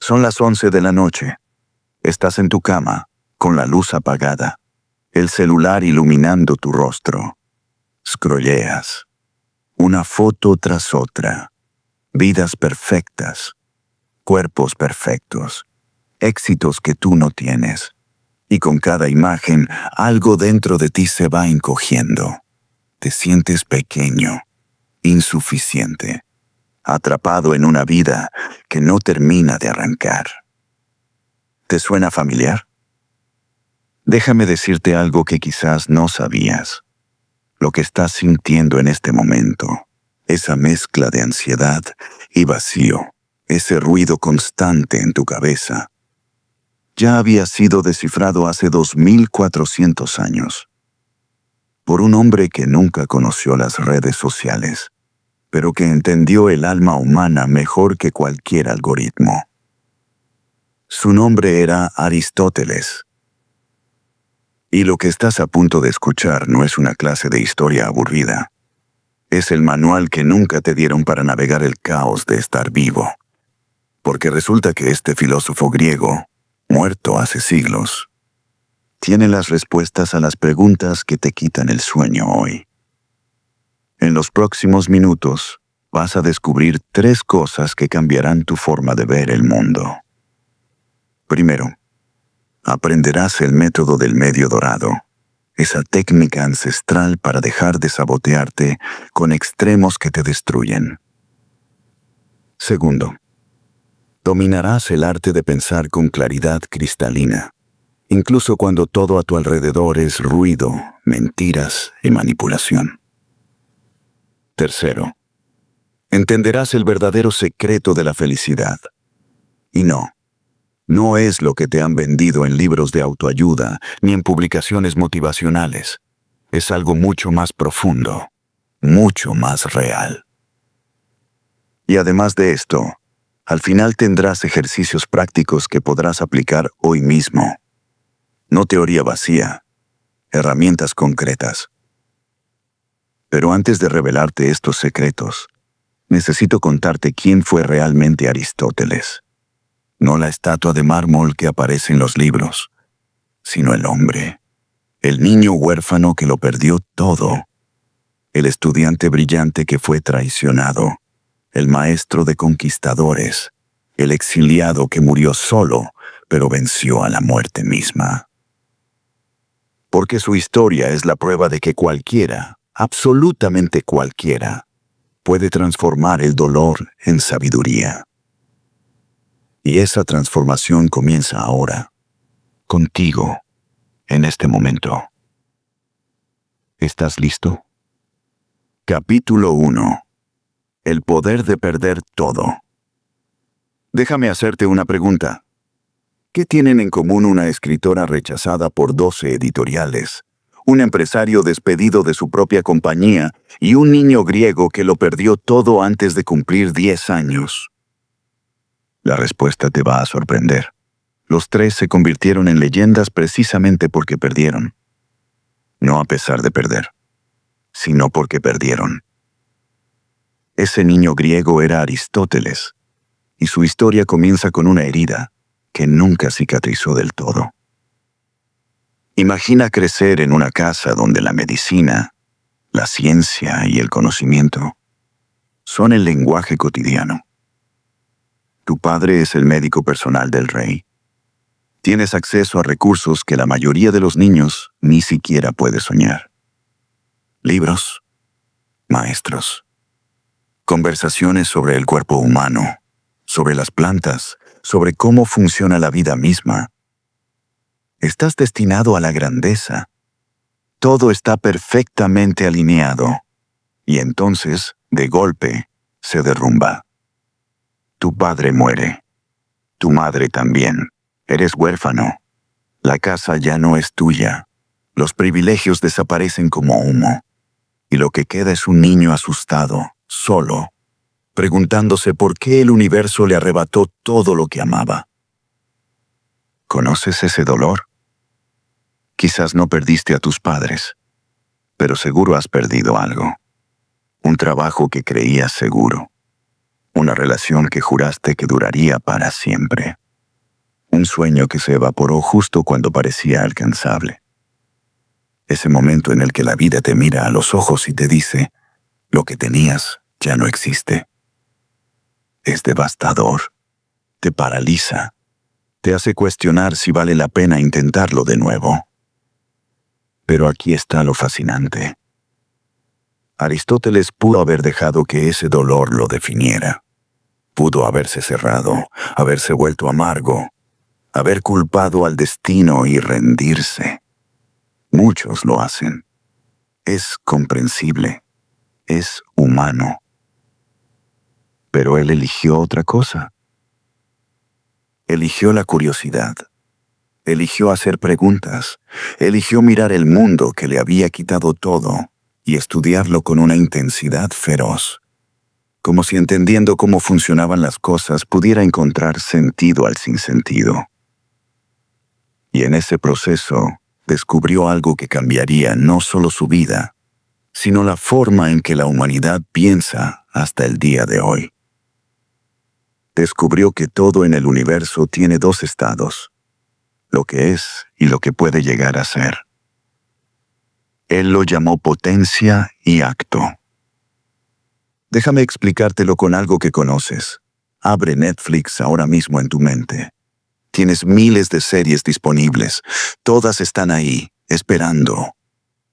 Son las 11 de la noche. Estás en tu cama, con la luz apagada, el celular iluminando tu rostro. Scrolleas. Una foto tras otra. Vidas perfectas. Cuerpos perfectos. Éxitos que tú no tienes. Y con cada imagen, algo dentro de ti se va encogiendo. Te sientes pequeño, insuficiente, atrapado en una vida que no termina de arrancar. ¿Te suena familiar? Déjame decirte algo que quizás no sabías. Lo que estás sintiendo en este momento, esa mezcla de ansiedad y vacío, ese ruido constante en tu cabeza, ya había sido descifrado hace 2400 años. Por un hombre que nunca conoció las redes sociales, pero que entendió el alma humana mejor que cualquier algoritmo. Su nombre era Aristóteles. Y lo que estás a punto de escuchar no es una clase de historia aburrida. Es el manual que nunca te dieron para navegar el caos de estar vivo. Porque resulta que este filósofo griego, muerto hace siglos, tiene las respuestas a las preguntas que te quitan el sueño hoy. En los próximos minutos vas a descubrir 3 cosas que cambiarán tu forma de ver el mundo. Primero, aprenderás el método del medio dorado, esa técnica ancestral para dejar de sabotearte con extremos que te destruyen. Segundo, dominarás el arte de pensar con claridad cristalina, incluso cuando todo a tu alrededor es ruido, mentiras y manipulación. Tercero, entenderás el verdadero secreto de la felicidad. Y no es lo que te han vendido en libros de autoayuda ni en publicaciones motivacionales. Es algo mucho más profundo, mucho más real. Y además de esto, al final tendrás ejercicios prácticos que podrás aplicar hoy mismo. No teoría vacía, herramientas concretas. Pero antes de revelarte estos secretos, necesito contarte quién fue realmente Aristóteles. No la estatua de mármol que aparece en los libros, sino el hombre, el niño huérfano que lo perdió todo, el estudiante brillante que fue traicionado, el maestro de conquistadores, el exiliado que murió solo, pero venció a la muerte misma. Porque su historia es la prueba de que cualquiera, absolutamente cualquiera, puede transformar el dolor en sabiduría. Y esa transformación comienza ahora, contigo, en este momento. ¿Estás listo? Capítulo 1. El poder de perder todo. Déjame hacerte una pregunta. ¿Qué tienen en común una escritora rechazada por 12 editoriales, un empresario despedido de su propia compañía y un niño griego que lo perdió todo antes de cumplir 10 años? La respuesta te va a sorprender. Los 3 se convirtieron en leyendas precisamente porque perdieron. No a pesar de perder, sino porque perdieron. Ese niño griego era Aristóteles, y su historia comienza con una herida que nunca cicatrizó del todo. Imagina crecer en una casa donde la medicina, la ciencia y el conocimiento son el lenguaje cotidiano. Tu padre es el médico personal del rey. Tienes acceso a recursos que la mayoría de los niños ni siquiera puede soñar. Libros, maestros, conversaciones sobre el cuerpo humano, sobre las plantas, sobre cómo funciona la vida misma. Estás destinado a la grandeza. Todo está perfectamente alineado. Y entonces, de golpe, se derrumba. Tu padre muere. Tu madre también. Eres huérfano. La casa ya no es tuya. Los privilegios desaparecen como humo. Y lo que queda es un niño asustado, solo, preguntándose por qué el universo le arrebató todo lo que amaba. ¿Conoces ese dolor? Quizás no perdiste a tus padres, pero seguro has perdido algo. Un trabajo que creías seguro. Una relación que juraste que duraría para siempre. Un sueño que se evaporó justo cuando parecía alcanzable. Ese momento en el que la vida te mira a los ojos y te dice, lo que tenías ya no existe. Es devastador. Te paraliza. Te hace cuestionar si vale la pena intentarlo de nuevo. Pero aquí está lo fascinante. Aristóteles pudo haber dejado que ese dolor lo definiera. Pudo haberse cerrado, haberse vuelto amargo, haber culpado al destino y rendirse. Muchos lo hacen. Es comprensible. Es humano. Pero él eligió otra cosa. Eligió la curiosidad. Eligió hacer preguntas. Eligió mirar el mundo que le había quitado todo y estudiarlo con una intensidad feroz. Como si entendiendo cómo funcionaban las cosas pudiera encontrar sentido al sinsentido. Y en ese proceso descubrió algo que cambiaría no solo su vida, sino la forma en que la humanidad piensa hasta el día de hoy. Descubrió que todo en el universo tiene dos estados, lo que es y lo que puede llegar a ser. Él lo llamó potencia y acto. Déjame explicártelo con algo que conoces. Abre Netflix ahora mismo en tu mente. Tienes miles de series disponibles. Todas están ahí, esperando.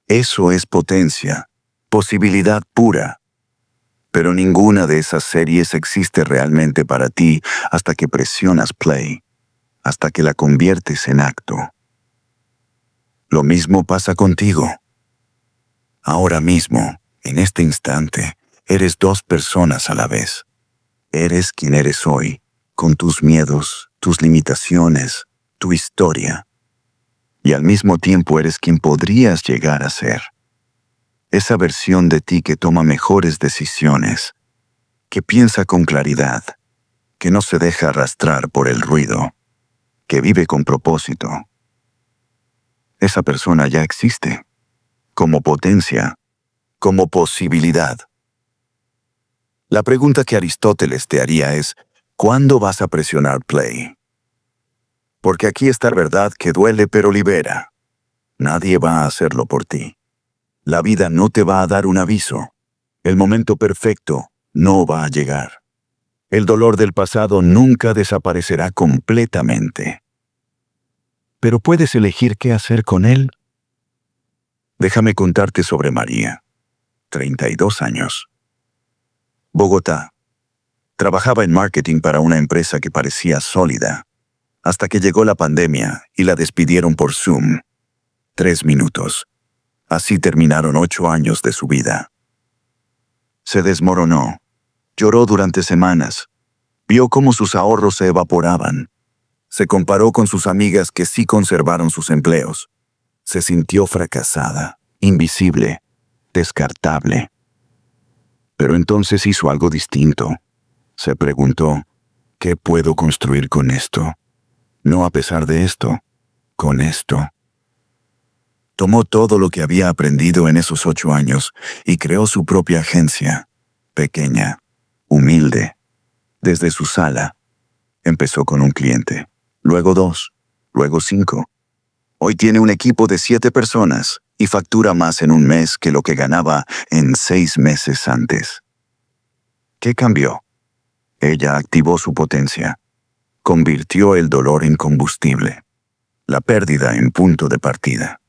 Eso es potencia, posibilidad pura. Pero ninguna de esas series existe realmente para ti hasta que presionas play, hasta que la conviertes en acto. Lo mismo pasa contigo. Ahora mismo, en este instante, eres dos personas a la vez. Eres quien eres hoy, con tus miedos, tus limitaciones, tu historia. Y al mismo tiempo eres quien podrías llegar a ser. Esa versión de ti que toma mejores decisiones, que piensa con claridad, que no se deja arrastrar por el ruido, que vive con propósito. Esa persona ya existe, como potencia, como posibilidad. La pregunta que Aristóteles te haría es, ¿cuándo vas a presionar play? Porque aquí está la verdad que duele pero libera. Nadie va a hacerlo por ti. La vida no te va a dar un aviso. El momento perfecto no va a llegar. El dolor del pasado nunca desaparecerá completamente. Pero puedes elegir qué hacer con él. Déjame contarte sobre María, 32 años. Bogotá. Trabajaba en marketing para una empresa que parecía sólida, hasta que llegó la pandemia y la despidieron por Zoom. 3 minutos. Así terminaron 8 años de su vida. Se desmoronó. Lloró durante semanas. Vio cómo sus ahorros se evaporaban. Se comparó con sus amigas que sí conservaron sus empleos. Se sintió fracasada, invisible, descartable. Pero entonces hizo algo distinto. Se preguntó, ¿qué puedo construir con esto? No a pesar de esto, con esto. Tomó todo lo que había aprendido en esos 8 años y creó su propia agencia, pequeña, humilde. Desde su sala, empezó con un cliente, luego 2, luego 5. Hoy tiene un equipo de 7 personas y factura más en un mes que lo que ganaba en 6 meses antes. ¿Qué cambió? Ella activó su potencia. Convirtió el dolor en combustible, la pérdida en punto de partida.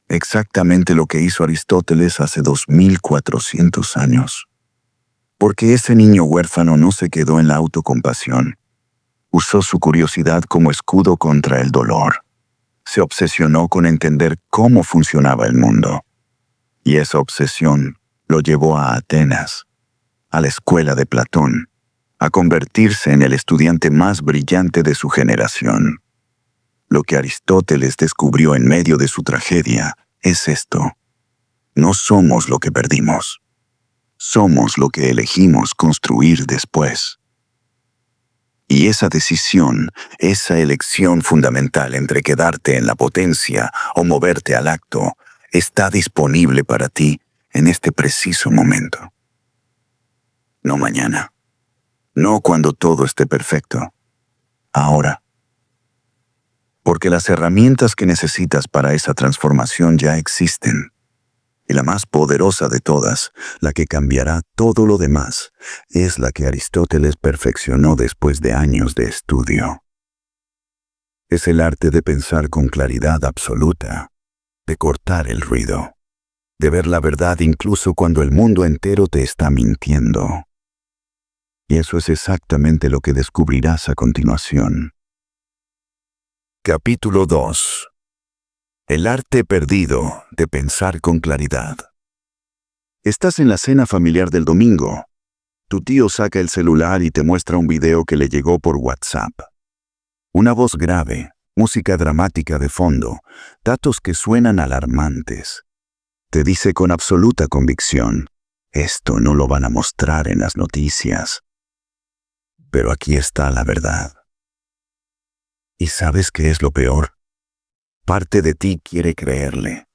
Exactamente lo que hizo Aristóteles hace 2400 años. Porque ese niño huérfano no se quedó en la autocompasión. Usó su curiosidad como escudo contra el dolor. Se obsesionó con entender cómo funcionaba el mundo. Y esa obsesión lo llevó a Atenas, a la escuela de Platón, a convertirse en el estudiante más brillante de su generación. Lo que Aristóteles descubrió en medio de su tragedia es esto. No somos lo que perdimos. Somos lo que elegimos construir después. Y esa decisión, esa elección fundamental entre quedarte en la potencia o moverte al acto, está disponible para ti en este preciso momento. No mañana. No cuando todo esté perfecto. Ahora. porque las herramientas que necesitas para esa transformación ya existen. Y la más poderosa de todas, la que cambiará todo lo demás, es la que Aristóteles perfeccionó después de años de estudio. Es el arte de pensar con claridad absoluta, de cortar el ruido, de ver la verdad incluso cuando el mundo entero te está mintiendo. Y eso es exactamente lo que descubrirás a continuación. Capítulo 2. El arte perdido de pensar con claridad. Estás en la cena familiar del domingo. Tu tío saca el celular y te muestra un video que le llegó por WhatsApp. Una voz grave, música dramática de fondo, datos que suenan alarmantes. Te dice con absoluta convicción, esto no lo van a mostrar en las noticias. Pero aquí está la verdad. ¿Y sabes qué es lo peor? Parte de ti quiere creerle,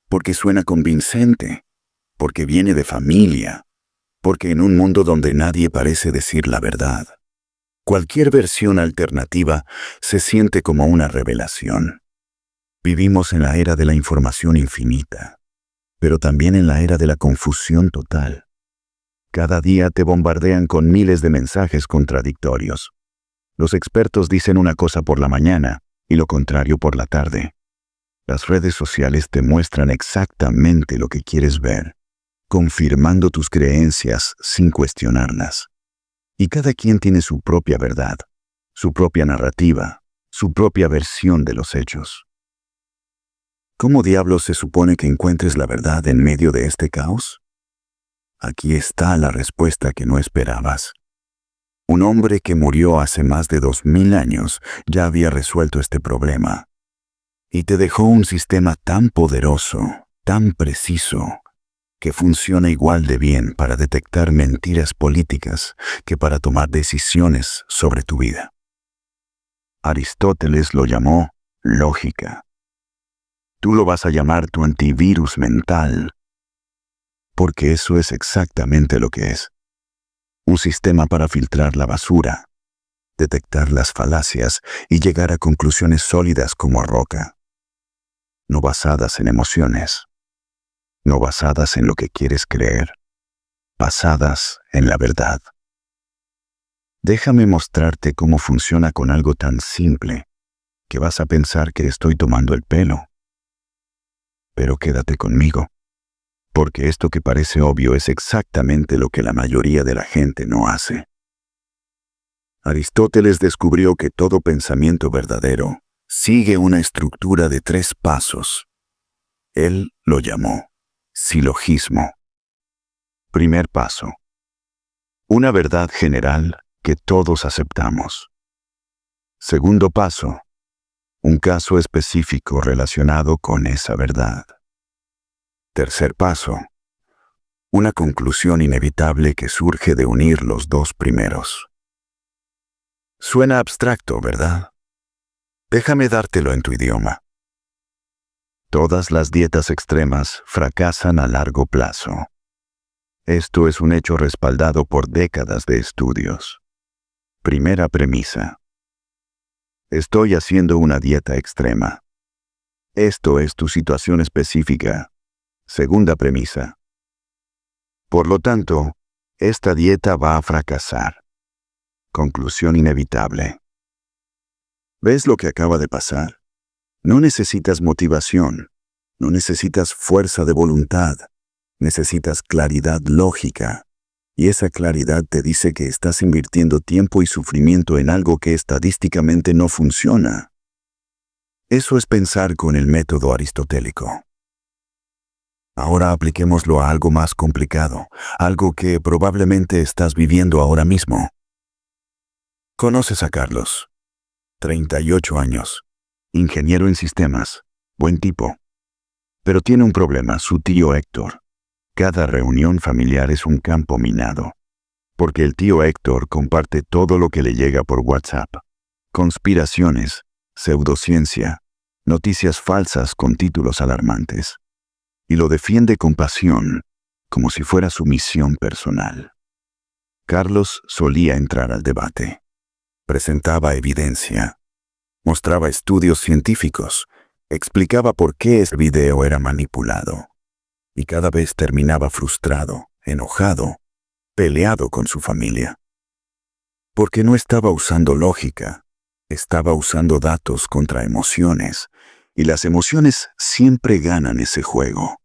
porque suena convincente, porque viene de familia, porque en un mundo donde nadie parece decir la verdad, cualquier versión alternativa se siente como una revelación. Vivimos en la era de la información infinita, pero también en la era de la confusión total. Cada día te bombardean con miles de mensajes contradictorios. Los expertos dicen una cosa por la mañana y lo contrario por la tarde. Las redes sociales te muestran exactamente lo que quieres ver, confirmando tus creencias sin cuestionarlas. Y cada quien tiene su propia verdad, su propia narrativa, su propia versión de los hechos. ¿Cómo diablos se supone que encuentres la verdad en medio de este caos? Aquí está la respuesta que no esperabas. Un hombre que murió hace más de 2000 años ya había resuelto este problema. Y te dejó un sistema tan poderoso, tan preciso, que funciona igual de bien para detectar mentiras políticas que para tomar decisiones sobre tu vida. Aristóteles lo llamó lógica. Tú lo vas a llamar tu antivirus mental, porque eso es exactamente lo que es. Un sistema para filtrar la basura, detectar las falacias y llegar a conclusiones sólidas como roca. No basadas en emociones, no basadas en lo que quieres creer, basadas en la verdad. Déjame mostrarte cómo funciona con algo tan simple que vas a pensar que estoy tomando el pelo. Pero quédate conmigo, porque esto que parece obvio es exactamente lo que la mayoría de la gente no hace. Aristóteles descubrió que todo pensamiento verdadero sigue una estructura de 3 pasos. Él lo llamó silogismo. Primer paso. Una verdad general que todos aceptamos. Segundo paso. Un caso específico relacionado con esa verdad. Tercer paso. Una conclusión inevitable que surge de unir los 2 primeros. Suena abstracto, ¿verdad? Déjame dártelo en tu idioma. Todas las dietas extremas fracasan a largo plazo. Esto es un hecho respaldado por décadas de estudios. Primera premisa. Estoy haciendo una dieta extrema. Esto es tu situación específica. Segunda premisa. Por lo tanto, esta dieta va a fracasar. Conclusión inevitable. ¿Ves lo que acaba de pasar? No necesitas motivación, no necesitas fuerza de voluntad, necesitas claridad lógica. Y esa claridad te dice que estás invirtiendo tiempo y sufrimiento en algo que estadísticamente no funciona. Eso es pensar con el método aristotélico. Ahora apliquémoslo a algo más complicado, algo que probablemente estás viviendo ahora mismo. Conoces a Carlos, 38 años, ingeniero en sistemas, buen tipo. Pero tiene un problema, su tío Héctor. Cada reunión familiar es un campo minado, porque el tío Héctor comparte todo lo que le llega por WhatsApp. Conspiraciones, pseudociencia, noticias falsas con títulos alarmantes. Y lo defiende con pasión, como si fuera su misión personal. Carlos solía entrar al debate. Presentaba evidencia. Mostraba estudios científicos, explicaba por qué ese video era manipulado. Y cada vez terminaba frustrado, enojado, peleado con su familia. Porque no estaba usando lógica, estaba usando datos contra emociones, y las emociones siempre ganan ese juego.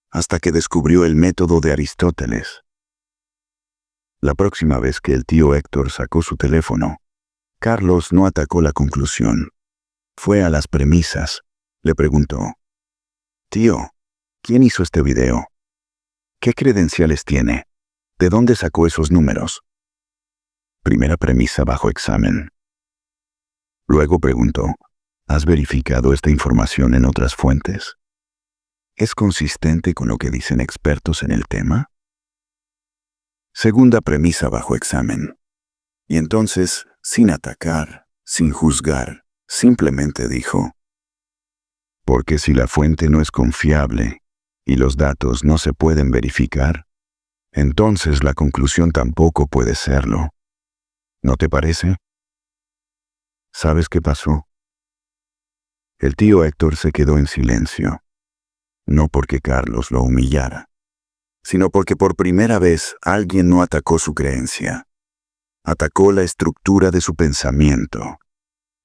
Hasta que descubrió el método de Aristóteles. La próxima vez que el tío Héctor sacó su teléfono, Carlos no atacó la conclusión. Fue a las premisas. Le preguntó: «Tío, ¿quién hizo este video? ¿Qué credenciales tiene? ¿De dónde sacó esos números?» Primera premisa bajo examen. Luego preguntó: ¿has verificado esta información en otras fuentes? ¿Es consistente con lo que dicen expertos en el tema? Segunda premisa bajo examen. Y entonces, sin atacar, sin juzgar, simplemente dijo: porque si la fuente no es confiable y los datos no se pueden verificar, entonces la conclusión tampoco puede serlo. ¿No te parece? ¿Sabes qué pasó? El tío Héctor se quedó en silencio, no porque Carlos lo humillara, sino porque por primera vez alguien no atacó su creencia. Atacó la estructura de su pensamiento,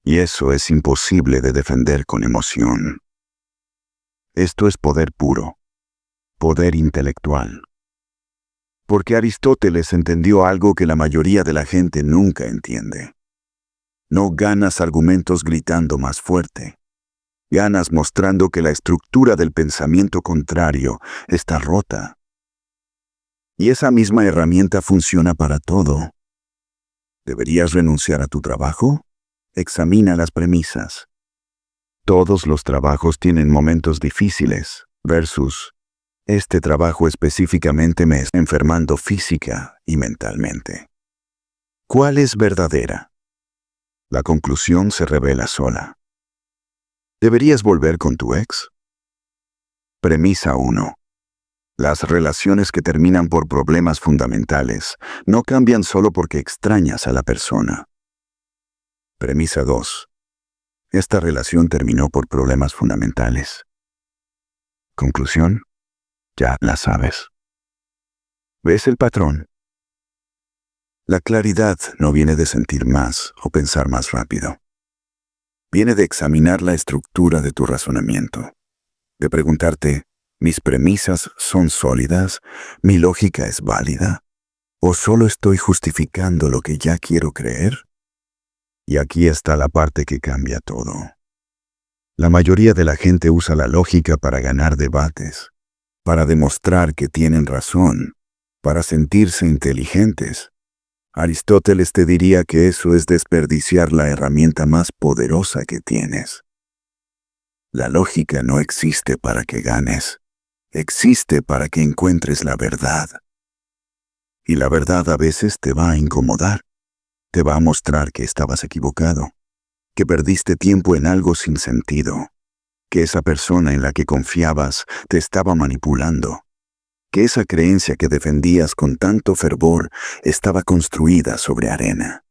y eso es imposible de defender con emoción. Esto es poder puro, poder intelectual. Porque Aristóteles entendió algo que la mayoría de la gente nunca entiende. No ganas argumentos gritando más fuerte. Ganas mostrando que la estructura del pensamiento contrario está rota. Y esa misma herramienta funciona para todo. ¿Deberías renunciar a tu trabajo? Examina las premisas. Todos los trabajos tienen momentos difíciles, versus este trabajo específicamente me está enfermando física y mentalmente. ¿Cuál es verdadera? La conclusión se revela sola. ¿Deberías volver con tu ex? Premisa 1. Las relaciones que terminan por problemas fundamentales no cambian solo porque extrañas a la persona. Premisa 2. Esta relación terminó por problemas fundamentales. Conclusión: ya la sabes. ¿Ves el patrón? La claridad no viene de sentir más o pensar más rápido. Viene de examinar la estructura de tu razonamiento. De preguntarte: ¿mis premisas son sólidas? ¿Mi lógica es válida? ¿O solo estoy justificando lo que ya quiero creer? Y aquí está la parte que cambia todo. La mayoría de la gente usa la lógica para ganar debates, para demostrar que tienen razón, para sentirse inteligentes. Aristóteles te diría que eso es desperdiciar la herramienta más poderosa que tienes. La lógica no existe para que ganes, existe para que encuentres la verdad. Y la verdad a veces te va a incomodar, te va a mostrar que estabas equivocado, que perdiste tiempo en algo sin sentido, que esa persona en la que confiabas te estaba manipulando, que esa creencia que defendías con tanto fervor estaba construida sobre arena.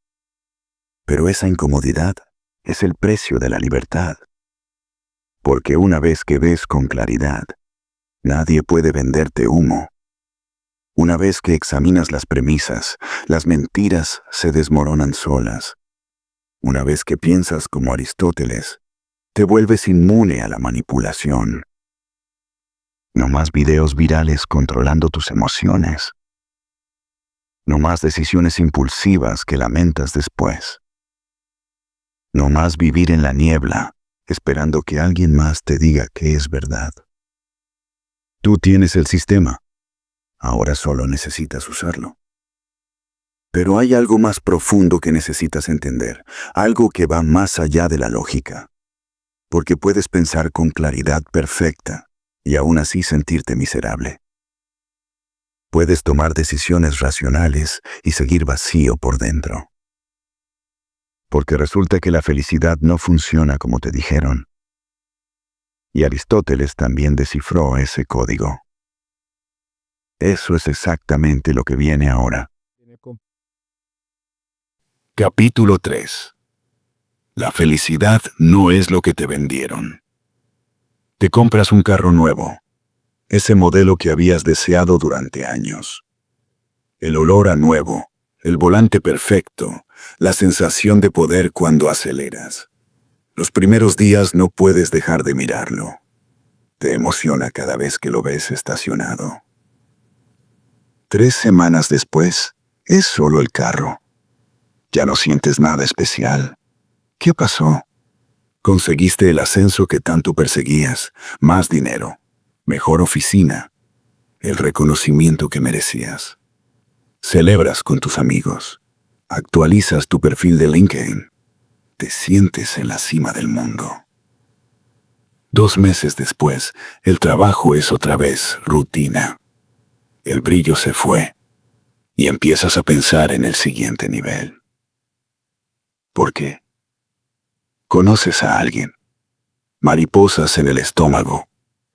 Pero esa incomodidad es el precio de la libertad. Porque una vez que ves con claridad, nadie puede venderte humo. Una vez que examinas las premisas, las mentiras se desmoronan solas. Una vez que piensas como Aristóteles, te vuelves inmune a la manipulación. No más videos virales controlando tus emociones. No más decisiones impulsivas que lamentas después. No más vivir en la niebla, esperando que alguien más te diga que es verdad. Tú tienes el sistema. Ahora solo necesitas usarlo. Pero hay algo más profundo que necesitas entender, algo que va más allá de la lógica. Porque puedes pensar con claridad perfecta y aún así sentirte miserable. Puedes tomar decisiones racionales y seguir vacío por dentro. Porque resulta que la felicidad no funciona como te dijeron. Y Aristóteles también descifró ese código. Eso es exactamente lo que viene ahora. Capítulo 3. La felicidad no es lo que te vendieron. Te compras un carro nuevo, ese modelo que habías deseado durante años. El olor a nuevo, el volante perfecto, la sensación de poder cuando aceleras. Los primeros días no puedes dejar de mirarlo. Te emociona cada vez que lo ves estacionado. 3 semanas después, es solo el carro. Ya no sientes nada especial. ¿Qué pasó? Conseguiste el ascenso que tanto perseguías, más dinero, mejor oficina, el reconocimiento que merecías. Celebras con tus amigos, actualizas tu perfil de LinkedIn, te sientes en la cima del mundo. 2 meses después, el trabajo es otra vez rutina. El brillo se fue y empiezas a pensar en el siguiente nivel. ¿Por qué? Conoces a alguien. Mariposas en el estómago,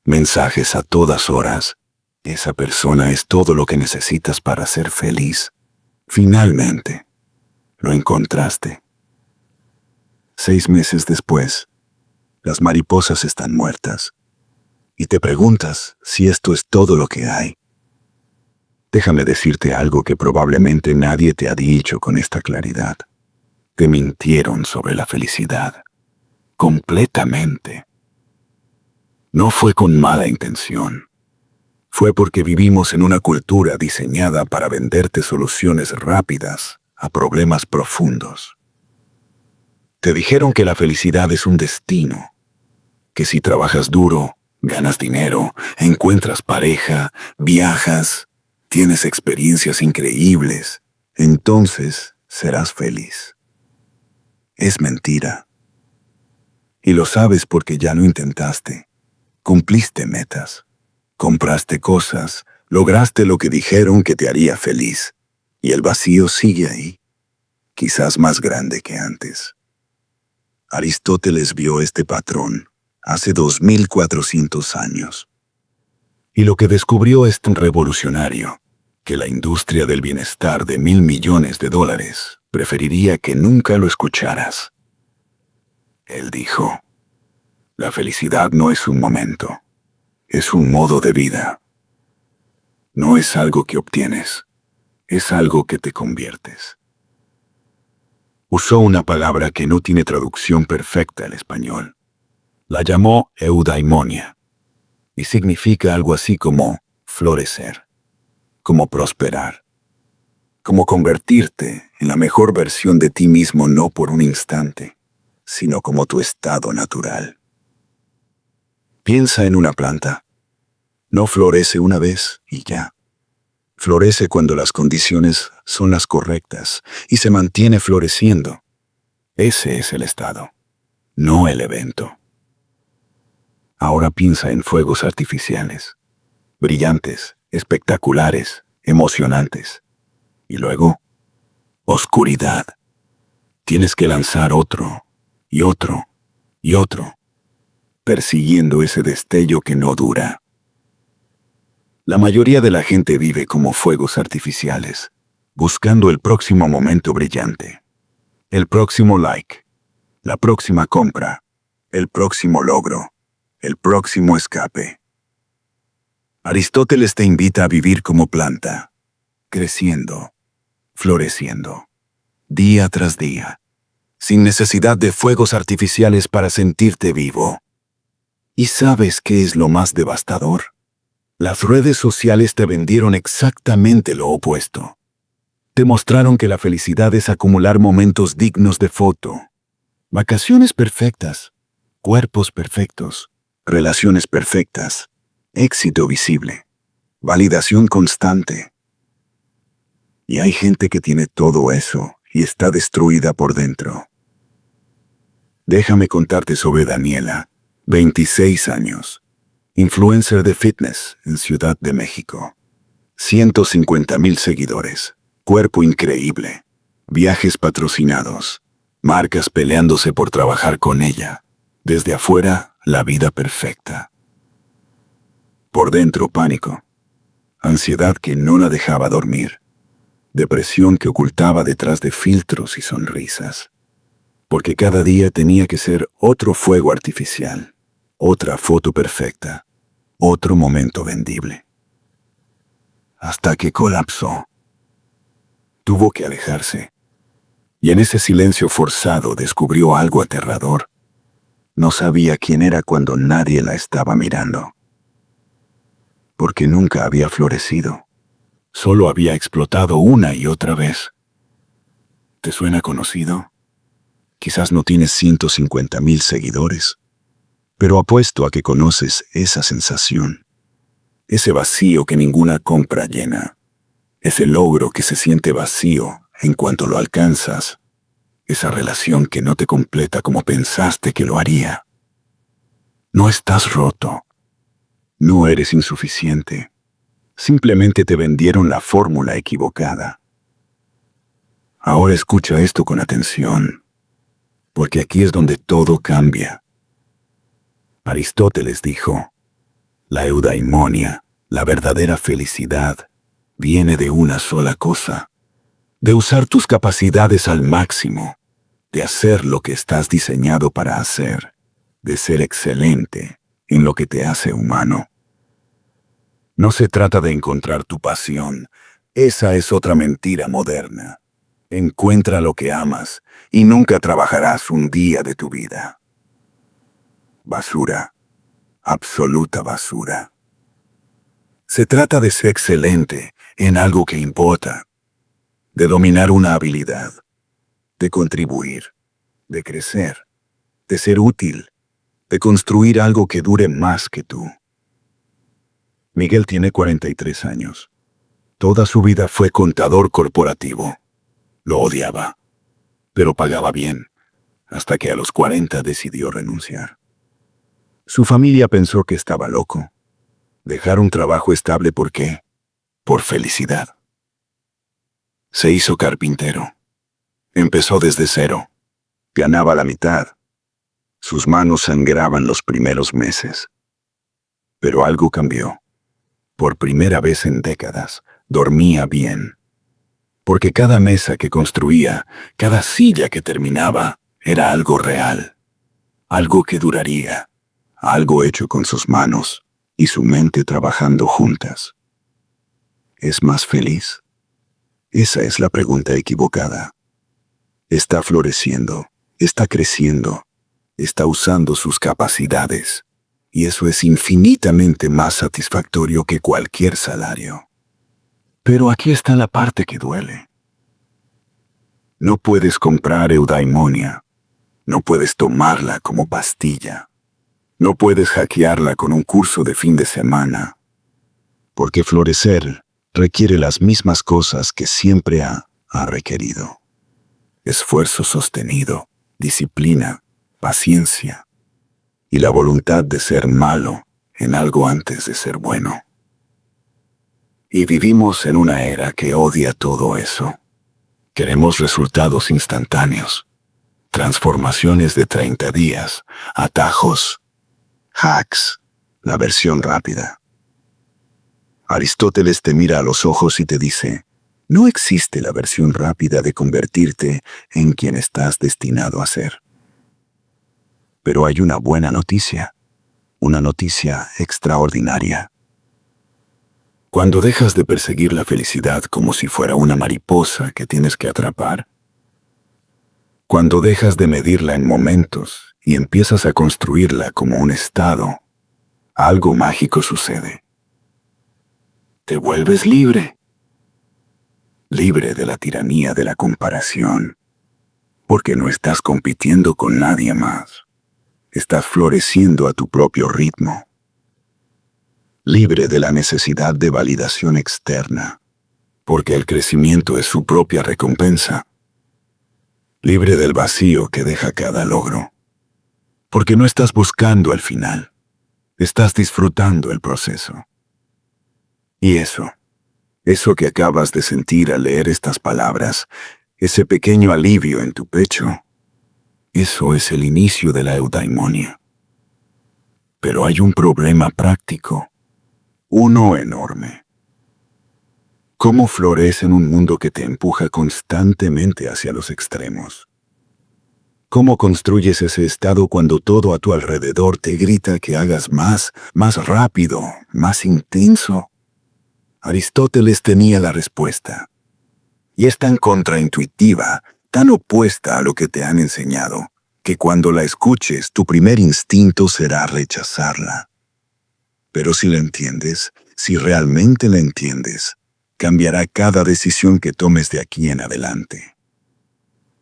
mensajes a todas horas. Esa persona es todo lo que necesitas para ser feliz. Finalmente, lo encontraste. 6 meses después, las mariposas están muertas. Y te preguntas si esto es todo lo que hay. Déjame decirte algo que probablemente nadie te ha dicho con esta claridad. Te mintieron sobre la felicidad. Completamente. No fue con mala intención. Fue porque vivimos en una cultura diseñada para venderte soluciones rápidas a problemas profundos. Te dijeron que la felicidad es un destino, que si trabajas duro, ganas dinero, encuentras pareja, viajas, tienes experiencias increíbles, entonces serás feliz. Es mentira. Y lo sabes porque ya lo intentaste. Cumpliste metas. Compraste cosas, lograste lo que dijeron que te haría feliz, y el vacío sigue ahí, quizás más grande que antes. Aristóteles vio este patrón hace 2400 años. Y lo que descubrió es tan revolucionario, que la industria del bienestar de $1.000 millones preferiría que nunca lo escucharas. Él dijo, la felicidad no es un momento. Es un modo de vida. No es algo que obtienes, es algo que te conviertes. Usó una palabra que no tiene traducción perfecta al español. La llamó eudaimonia, y significa algo así como florecer, como prosperar, como convertirte en la mejor versión de ti mismo no por un instante, sino como tu estado natural. Piensa en una planta. No florece una vez y ya. Florece cuando las condiciones son las correctas y se mantiene floreciendo. Ese es el estado, no el evento. Ahora piensa en fuegos artificiales, brillantes, espectaculares, emocionantes. Y luego, oscuridad. Tienes que lanzar otro, y otro, y otro, persiguiendo ese destello que no dura. La mayoría de la gente vive como fuegos artificiales, buscando el próximo momento brillante, el próximo like, la próxima compra, el próximo logro, el próximo escape. Aristóteles te invita a vivir como planta, creciendo, floreciendo, día tras día, sin necesidad de fuegos artificiales para sentirte vivo. ¿Y sabes qué es lo más devastador? Las redes sociales te vendieron exactamente lo opuesto. Te mostraron que la felicidad es acumular momentos dignos de foto, vacaciones perfectas, cuerpos perfectos, relaciones perfectas, éxito visible, validación constante. Y hay gente que tiene todo eso y está destruida por dentro. Déjame contarte sobre Daniela, 26 años. Influencer de fitness en Ciudad de México. 150,000 seguidores. Cuerpo increíble. Viajes patrocinados. Marcas peleándose por trabajar con ella. Desde afuera, la vida perfecta. Por dentro, pánico. Ansiedad que no la dejaba dormir. Depresión que ocultaba detrás de filtros y sonrisas. porque cada día tenía que ser otro fuego artificial, otra foto perfecta, otro momento vendible. Hasta que colapsó. Tuvo que alejarse. Y en ese silencio forzado descubrió algo aterrador. No sabía quién era cuando nadie la estaba mirando. Porque nunca había florecido. Solo había explotado una y otra vez. ¿Te suena conocido? Quizás no tienes 150,000 seguidores, pero apuesto a que conoces esa sensación. Ese vacío que ninguna compra llena. Ese logro que se siente vacío en cuanto lo alcanzas. Esa relación que no te completa como pensaste que lo haría. No estás roto. No eres insuficiente. Simplemente te vendieron la fórmula equivocada. Ahora escucha esto con atención, porque aquí es donde todo cambia. Aristóteles dijo, la eudaimonia, la verdadera felicidad, viene de una sola cosa, de usar tus capacidades al máximo, de hacer lo que estás diseñado para hacer, de ser excelente en lo que te hace humano. No se trata de encontrar tu pasión, esa es otra mentira moderna. Encuentra lo que amas y nunca trabajarás un día de tu vida. Basura, absoluta basura. Se trata de ser excelente en algo que importa, de dominar una habilidad, de contribuir, de crecer, de ser útil, de construir algo que dure más que tú. Miguel tiene 43 años. Toda su vida fue contador corporativo. Lo odiaba, pero pagaba bien, hasta que a los 40 decidió renunciar. Su familia pensó que estaba loco. Dejar un trabajo estable, ¿por qué? Por felicidad. Se hizo carpintero. Empezó desde cero. Ganaba la mitad. Sus manos sangraban los primeros meses. Pero algo cambió. Por primera vez en décadas, dormía bien. Porque cada mesa que construía, cada silla que terminaba, era algo real. Algo que duraría. Algo hecho con sus manos y su mente trabajando juntas. ¿Es más feliz? Esa es la pregunta equivocada. Está floreciendo, está creciendo, está usando sus capacidades, y eso es infinitamente más satisfactorio que cualquier salario. Pero aquí está la parte que duele. No puedes comprar eudaimonia, no puedes tomarla como pastilla, no puedes hackearla con un curso de fin de semana, porque florecer requiere las mismas cosas que siempre ha requerido. Esfuerzo sostenido, disciplina, paciencia y la voluntad de ser malo en algo antes de ser bueno. Y vivimos en una era que odia todo eso. Queremos resultados instantáneos, transformaciones de 30 días, atajos, hacks, la versión rápida. Aristóteles te mira a los ojos y te dice, no existe la versión rápida de convertirte en quien estás destinado a ser. Pero hay una buena noticia, una noticia extraordinaria. Cuando dejas de perseguir la felicidad como si fuera una mariposa que tienes que atrapar, cuando dejas de medirla en momentos y empiezas a construirla como un estado, algo mágico sucede. Te vuelves libre. Libre de la tiranía de la comparación, porque no estás compitiendo con nadie más. Estás floreciendo a tu propio ritmo. Libre de la necesidad de validación externa, porque el crecimiento es su propia recompensa. Libre del vacío que deja cada logro, porque no estás buscando el final, estás disfrutando el proceso. Y eso que acabas de sentir al leer estas palabras, ese pequeño alivio en tu pecho, eso es el inicio de la eudaimonia. Pero hay un problema práctico, uno enorme. ¿Cómo florece en un mundo que te empuja constantemente hacia los extremos? ¿Cómo construyes ese estado cuando todo a tu alrededor te grita que hagas más rápido, más intenso? Aristóteles tenía la respuesta. Y es tan contraintuitiva, tan opuesta a lo que te han enseñado, que cuando la escuches, tu primer instinto será rechazarla. Pero si la entiendes, si realmente la entiendes, cambiará cada decisión que tomes de aquí en adelante.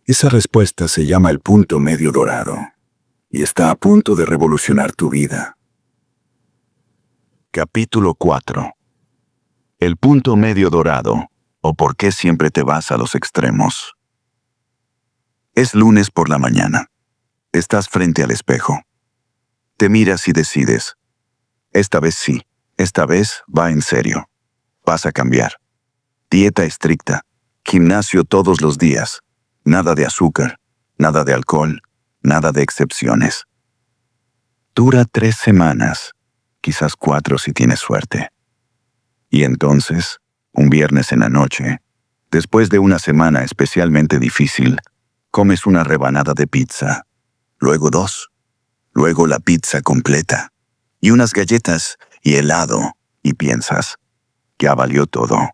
Esa respuesta se llama el punto medio dorado, y está a punto de revolucionar tu vida. Capítulo 4. El punto medio dorado, o por qué siempre te vas a los extremos. Es lunes por la mañana. Estás frente al espejo. Te miras y decides. Esta vez sí, esta vez va en serio. Vas a cambiar. Dieta estricta, gimnasio todos los días, nada de azúcar, nada de alcohol, nada de excepciones. Dura 3 semanas, quizás 4 si tienes suerte. Y entonces, un viernes en la noche, después de una semana especialmente difícil, comes una rebanada de pizza, luego 2, luego la pizza completa, y unas galletas y helado, y piensas, ya valió todo.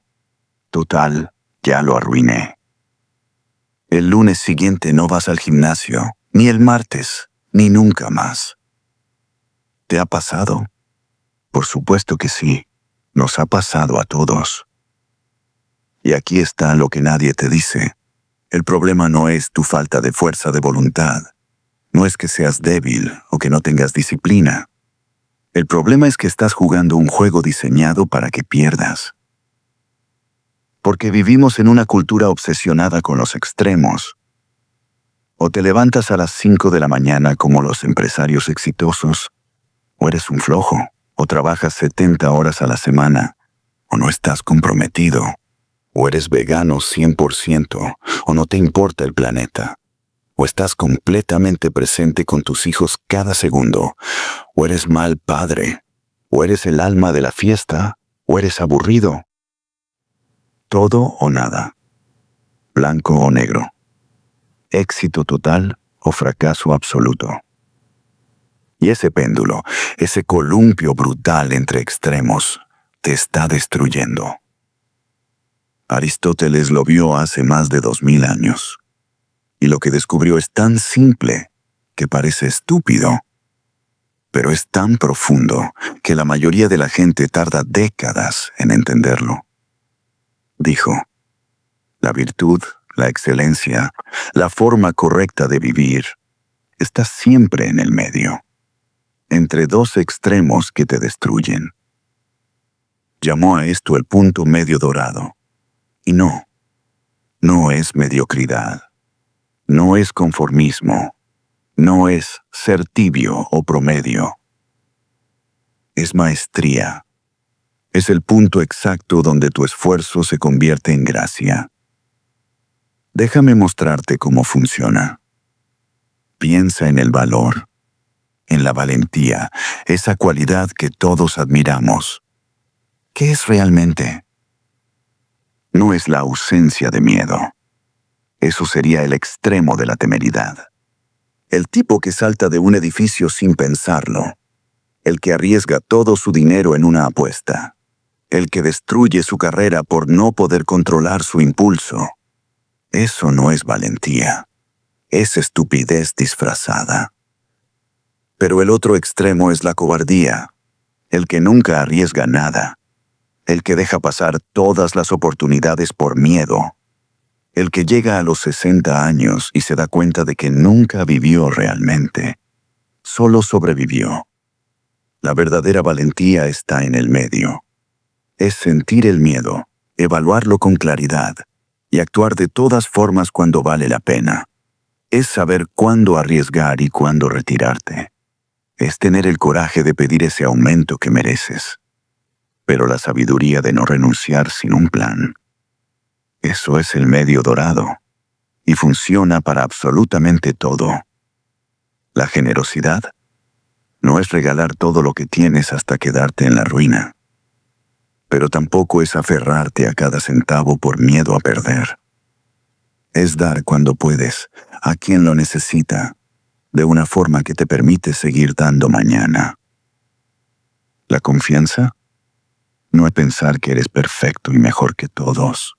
Total, ya lo arruiné. El lunes siguiente no vas al gimnasio, ni el martes, ni nunca más. ¿Te ha pasado? Por supuesto que sí, nos ha pasado a todos. Y aquí está lo que nadie te dice. El problema no es tu falta de fuerza de voluntad. No es que seas débil o que no tengas disciplina. El problema es que estás jugando un juego diseñado para que pierdas. Porque vivimos en una cultura obsesionada con los extremos. O te levantas a las 5 de la mañana como los empresarios exitosos, o eres un flojo, o trabajas 70 horas a la semana, o no estás comprometido, o eres vegano 100%, o no te importa el planeta, o estás completamente presente con tus hijos cada segundo, o eres mal padre, o eres el alma de la fiesta, o eres aburrido. Todo o nada. Blanco o negro. Éxito total o fracaso absoluto. Y ese péndulo, ese columpio brutal entre extremos, te está destruyendo. Aristóteles lo vio hace más de 2000 años. Y lo que descubrió es tan simple que parece estúpido, pero es tan profundo que la mayoría de la gente tarda décadas en entenderlo. Dijo, la virtud, la excelencia, la forma correcta de vivir, está siempre en el medio, entre 2 extremos que te destruyen. Llamó a esto el punto medio dorado. Y no es mediocridad, no es conformismo, no es ser tibio o promedio. Es maestría. Es el punto exacto donde tu esfuerzo se convierte en gracia. Déjame mostrarte cómo funciona. Piensa en el valor, en la valentía, esa cualidad que todos admiramos. ¿Qué es realmente? No es la ausencia de miedo. Eso sería el extremo de la temeridad. El tipo que salta de un edificio sin pensarlo. El que arriesga todo su dinero en una apuesta. El que destruye su carrera por no poder controlar su impulso. Eso no es valentía. Es estupidez disfrazada. Pero el otro extremo es la cobardía. El que nunca arriesga nada. El que deja pasar todas las oportunidades por miedo. El que llega a los 60 años y se da cuenta de que nunca vivió realmente. Solo sobrevivió. La verdadera valentía está en el medio. Es sentir el miedo, evaluarlo con claridad y actuar de todas formas cuando vale la pena. Es saber cuándo arriesgar y cuándo retirarte. Es tener el coraje de pedir ese aumento que mereces. Pero la sabiduría de no renunciar sin un plan. Eso es el medio dorado, y funciona para absolutamente todo. La generosidad no es regalar todo lo que tienes hasta quedarte en la ruina, pero tampoco es aferrarte a cada centavo por miedo a perder. Es dar cuando puedes, a quien lo necesita, de una forma que te permite seguir dando mañana. La confianza no es pensar que eres perfecto y mejor que todos,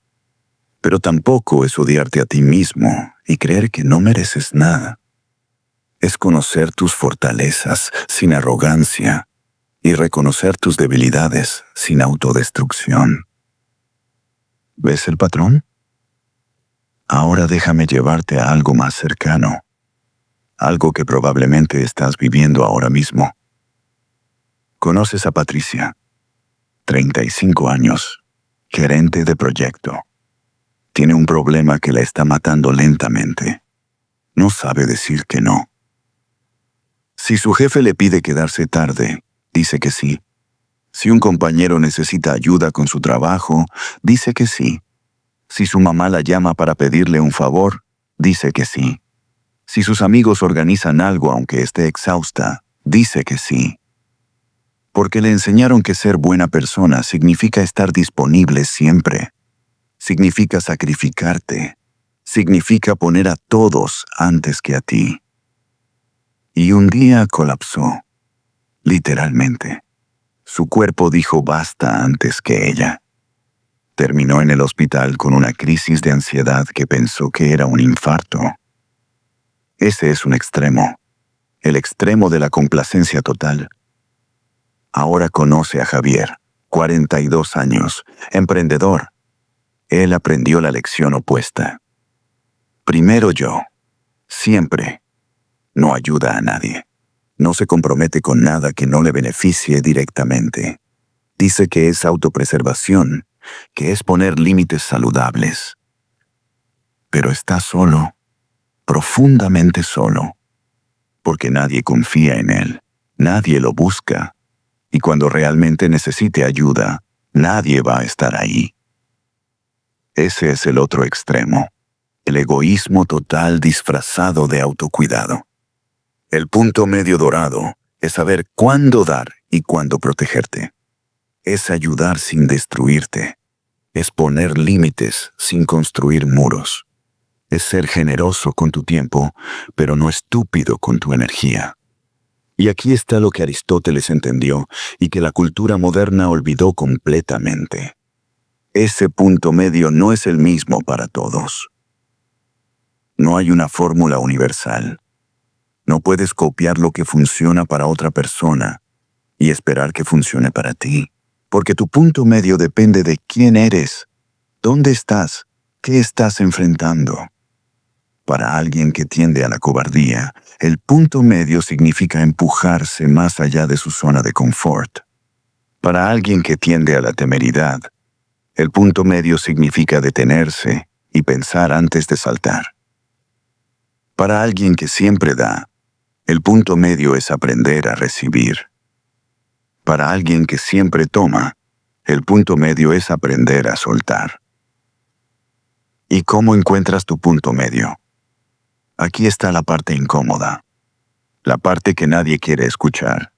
pero tampoco es odiarte a ti mismo y creer que no mereces nada. Es conocer tus fortalezas sin arrogancia y reconocer tus debilidades sin autodestrucción. ¿Ves el patrón? Ahora déjame llevarte a algo más cercano, algo que probablemente estás viviendo ahora mismo. Conoces a Patricia, 35 años, gerente de proyecto. Tiene un problema que la está matando lentamente. No sabe decir que no. Si su jefe le pide quedarse tarde, dice que sí. Si un compañero necesita ayuda con su trabajo, dice que sí. Si su mamá la llama para pedirle un favor, dice que sí. Si sus amigos organizan algo aunque esté exhausta, dice que sí. Porque le enseñaron que ser buena persona significa estar disponible siempre. Significa sacrificarte. Significa poner a todos antes que a ti. Y un día colapsó. Literalmente. Su cuerpo dijo basta antes que ella. Terminó en el hospital con una crisis de ansiedad que pensó que era un infarto. Ese es un extremo. El extremo de la complacencia total. Ahora conoce a Javier, 42 años, emprendedor. Él aprendió la lección opuesta. Primero yo. Siempre. No ayuda a nadie. No se compromete con nada que no le beneficie directamente. Dice que es autopreservación, que es poner límites saludables. Pero está solo, profundamente solo, porque nadie confía en él, nadie lo busca, y cuando realmente necesite ayuda, nadie va a estar ahí. Ese es el otro extremo, el egoísmo total disfrazado de autocuidado. El punto medio dorado es saber cuándo dar y cuándo protegerte. Es ayudar sin destruirte. Es poner límites sin construir muros. Es ser generoso con tu tiempo, pero no estúpido con tu energía. Y aquí está lo que Aristóteles entendió y que la cultura moderna olvidó completamente. Ese punto medio no es el mismo para todos. No hay una fórmula universal. No puedes copiar lo que funciona para otra persona y esperar que funcione para ti, porque tu punto medio depende de quién eres, dónde estás, qué estás enfrentando. Para alguien que tiende a la cobardía, el punto medio significa empujarse más allá de su zona de confort. Para alguien que tiende a la temeridad, el punto medio significa detenerse y pensar antes de saltar. Para alguien que siempre da, el punto medio es aprender a recibir. Para alguien que siempre toma, el punto medio es aprender a soltar. ¿Y cómo encuentras tu punto medio? Aquí está la parte incómoda, la parte que nadie quiere escuchar.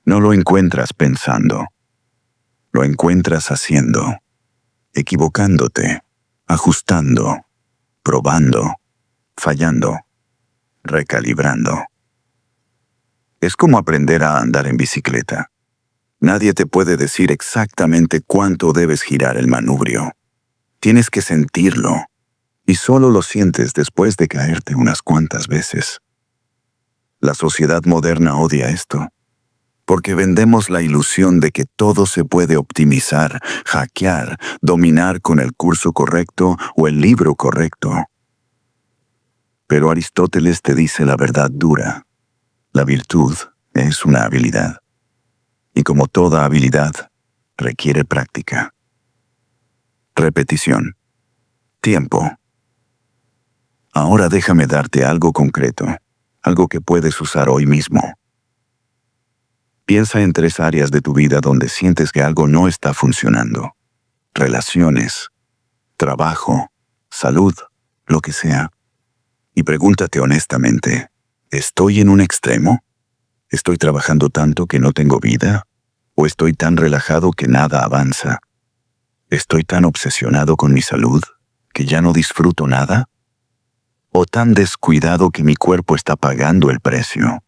No lo encuentras pensando, lo encuentras haciendo, equivocándote, ajustando, probando, fallando, recalibrando. Es como aprender a andar en bicicleta. Nadie te puede decir exactamente cuánto debes girar el manubrio. Tienes que sentirlo, y solo lo sientes después de caerte unas cuantas veces. La sociedad moderna odia esto, porque vendemos la ilusión de que todo se puede optimizar, hackear, dominar con el curso correcto o el libro correcto. Pero Aristóteles te dice la verdad dura. La virtud es una habilidad. Y como toda habilidad, requiere práctica. Repetición. Tiempo. Ahora déjame darte algo concreto, algo que puedes usar hoy mismo. Piensa en 3 áreas de tu vida donde sientes que algo no está funcionando. Relaciones, trabajo, salud, lo que sea. Y pregúntate honestamente, ¿estoy en un extremo? ¿Estoy trabajando tanto que no tengo vida? ¿O estoy tan relajado que nada avanza? ¿Estoy tan obsesionado con mi salud que ya no disfruto nada? ¿O tan descuidado que mi cuerpo está pagando el precio?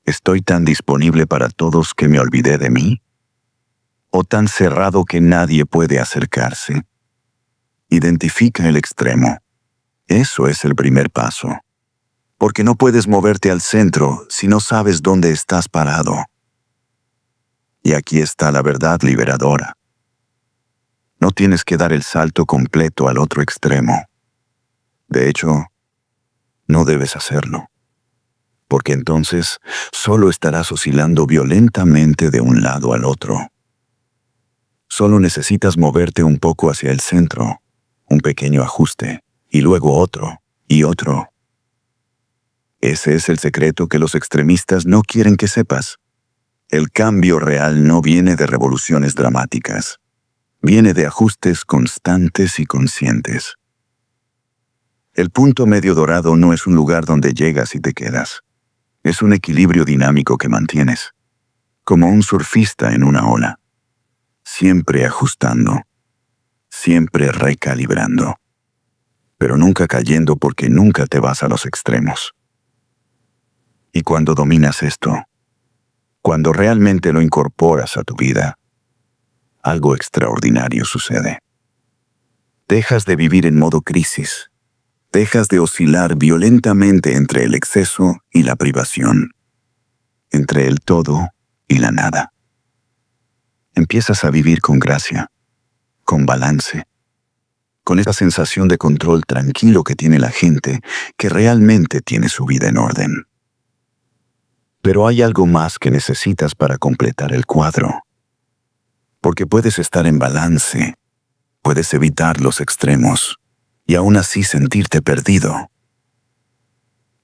¿Estoy tan disponible para todos que me olvidé de mí? ¿O tan cerrado que nadie puede acercarse? Identifica el extremo. Eso es el primer paso. Porque no puedes moverte al centro si no sabes dónde estás parado. Y aquí está la verdad liberadora. No tienes que dar el salto completo al otro extremo. De hecho, no debes hacerlo. Porque entonces solo estarás oscilando violentamente de un lado al otro. Solo necesitas moverte un poco hacia el centro, un pequeño ajuste, y luego otro, y otro. Ese es el secreto que los extremistas no quieren que sepas. El cambio real no viene de revoluciones dramáticas. Viene de ajustes constantes y conscientes. El punto medio dorado no es un lugar donde llegas y te quedas. Es un equilibrio dinámico que mantienes, como un surfista en una ola, siempre ajustando, siempre recalibrando, pero nunca cayendo porque nunca te vas a los extremos. Y cuando dominas esto, cuando realmente lo incorporas a tu vida, algo extraordinario sucede. Dejas de vivir en modo crisis. Dejas de oscilar violentamente entre el exceso y la privación, entre el todo y la nada. Empiezas a vivir con gracia, con balance, con esa sensación de control tranquilo que tiene la gente que realmente tiene su vida en orden. Pero hay algo más que necesitas para completar el cuadro. Porque puedes estar en balance, puedes evitar los extremos, y aún así sentirte perdido.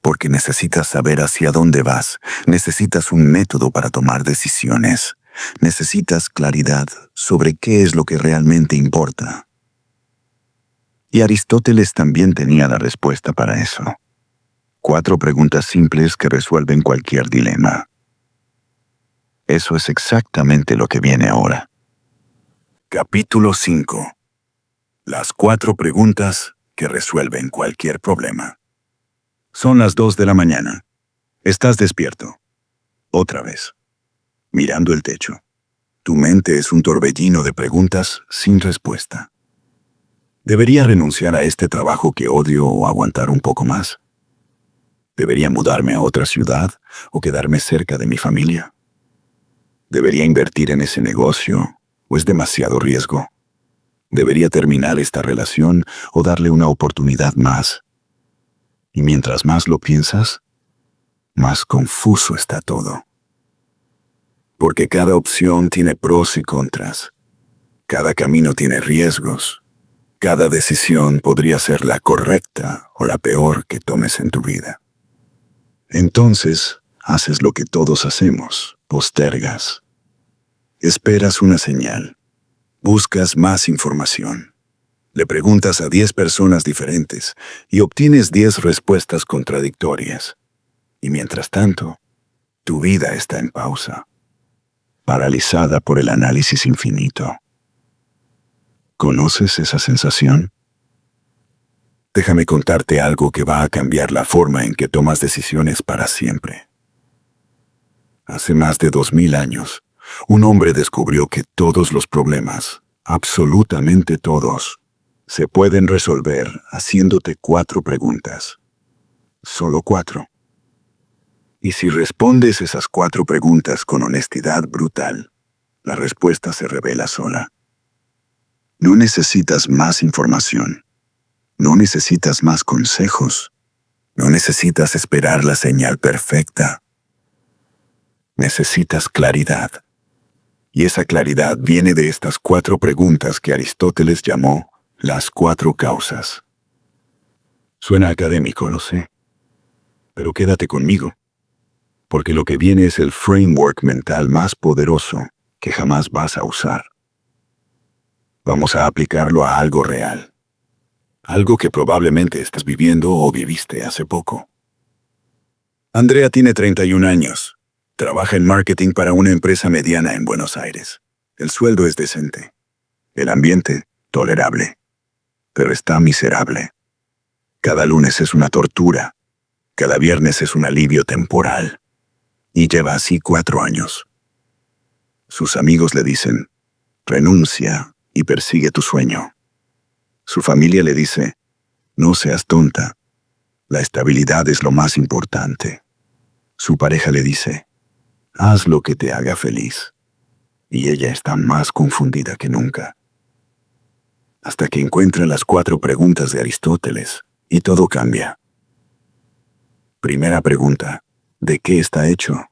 Porque necesitas saber hacia dónde vas, necesitas un método para tomar decisiones, necesitas claridad sobre qué es lo que realmente importa. Y Aristóteles también tenía la respuesta para eso. 4 preguntas simples que resuelven cualquier dilema. Eso es exactamente lo que viene ahora. Capítulo 5. Las 4 preguntas que resuelven cualquier problema. Son las 2 de la mañana. Estás despierto. Otra vez. Mirando el techo. Tu mente es un torbellino de preguntas sin respuesta. ¿Debería renunciar a este trabajo que odio o aguantar un poco más? ¿Debería mudarme a otra ciudad o quedarme cerca de mi familia? ¿Debería invertir en ese negocio o es demasiado riesgo? ¿Debería terminar esta relación o darle una oportunidad más? Y mientras más lo piensas, más confuso está todo. Porque cada opción tiene pros y contras. Cada camino tiene riesgos. Cada decisión podría ser la correcta o la peor que tomes en tu vida. Entonces, haces lo que todos hacemos, postergas. Esperas una señal. Buscas más información. Le preguntas a 10 personas diferentes y obtienes 10 respuestas contradictorias. Y mientras tanto, tu vida está en pausa, paralizada por el análisis infinito. ¿Conoces esa sensación? Déjame contarte algo que va a cambiar la forma en que tomas decisiones para siempre. Hace más de 2000 años, un hombre descubrió que todos los problemas, absolutamente todos, se pueden resolver haciéndote 4 preguntas. Solo 4. Y si respondes esas 4 preguntas con honestidad brutal, la respuesta se revela sola. No necesitas más información. No necesitas más consejos. No necesitas esperar la señal perfecta. Necesitas claridad. Y esa claridad viene de estas 4 preguntas que Aristóteles llamó las 4 causas. Suena académico, lo sé. Pero quédate conmigo, porque lo que viene es el framework mental más poderoso que jamás vas a usar. Vamos a aplicarlo a algo real. Algo que probablemente estás viviendo o viviste hace poco. Andrea tiene 31 años. Trabaja en marketing para una empresa mediana en Buenos Aires. El sueldo es decente. El ambiente, tolerable. pero está miserable. Cada lunes es una tortura. Cada viernes es un alivio temporal. Y lleva así 4 años. Sus amigos le dicen, renuncia y persigue tu sueño. Su familia le dice, no seas tonta. La estabilidad es lo más importante. Su pareja le dice, haz lo que te haga feliz. Y ella está más confundida que nunca. Hasta que encuentra las 4 preguntas de Aristóteles, y todo cambia. Primera pregunta, ¿de qué está hecho?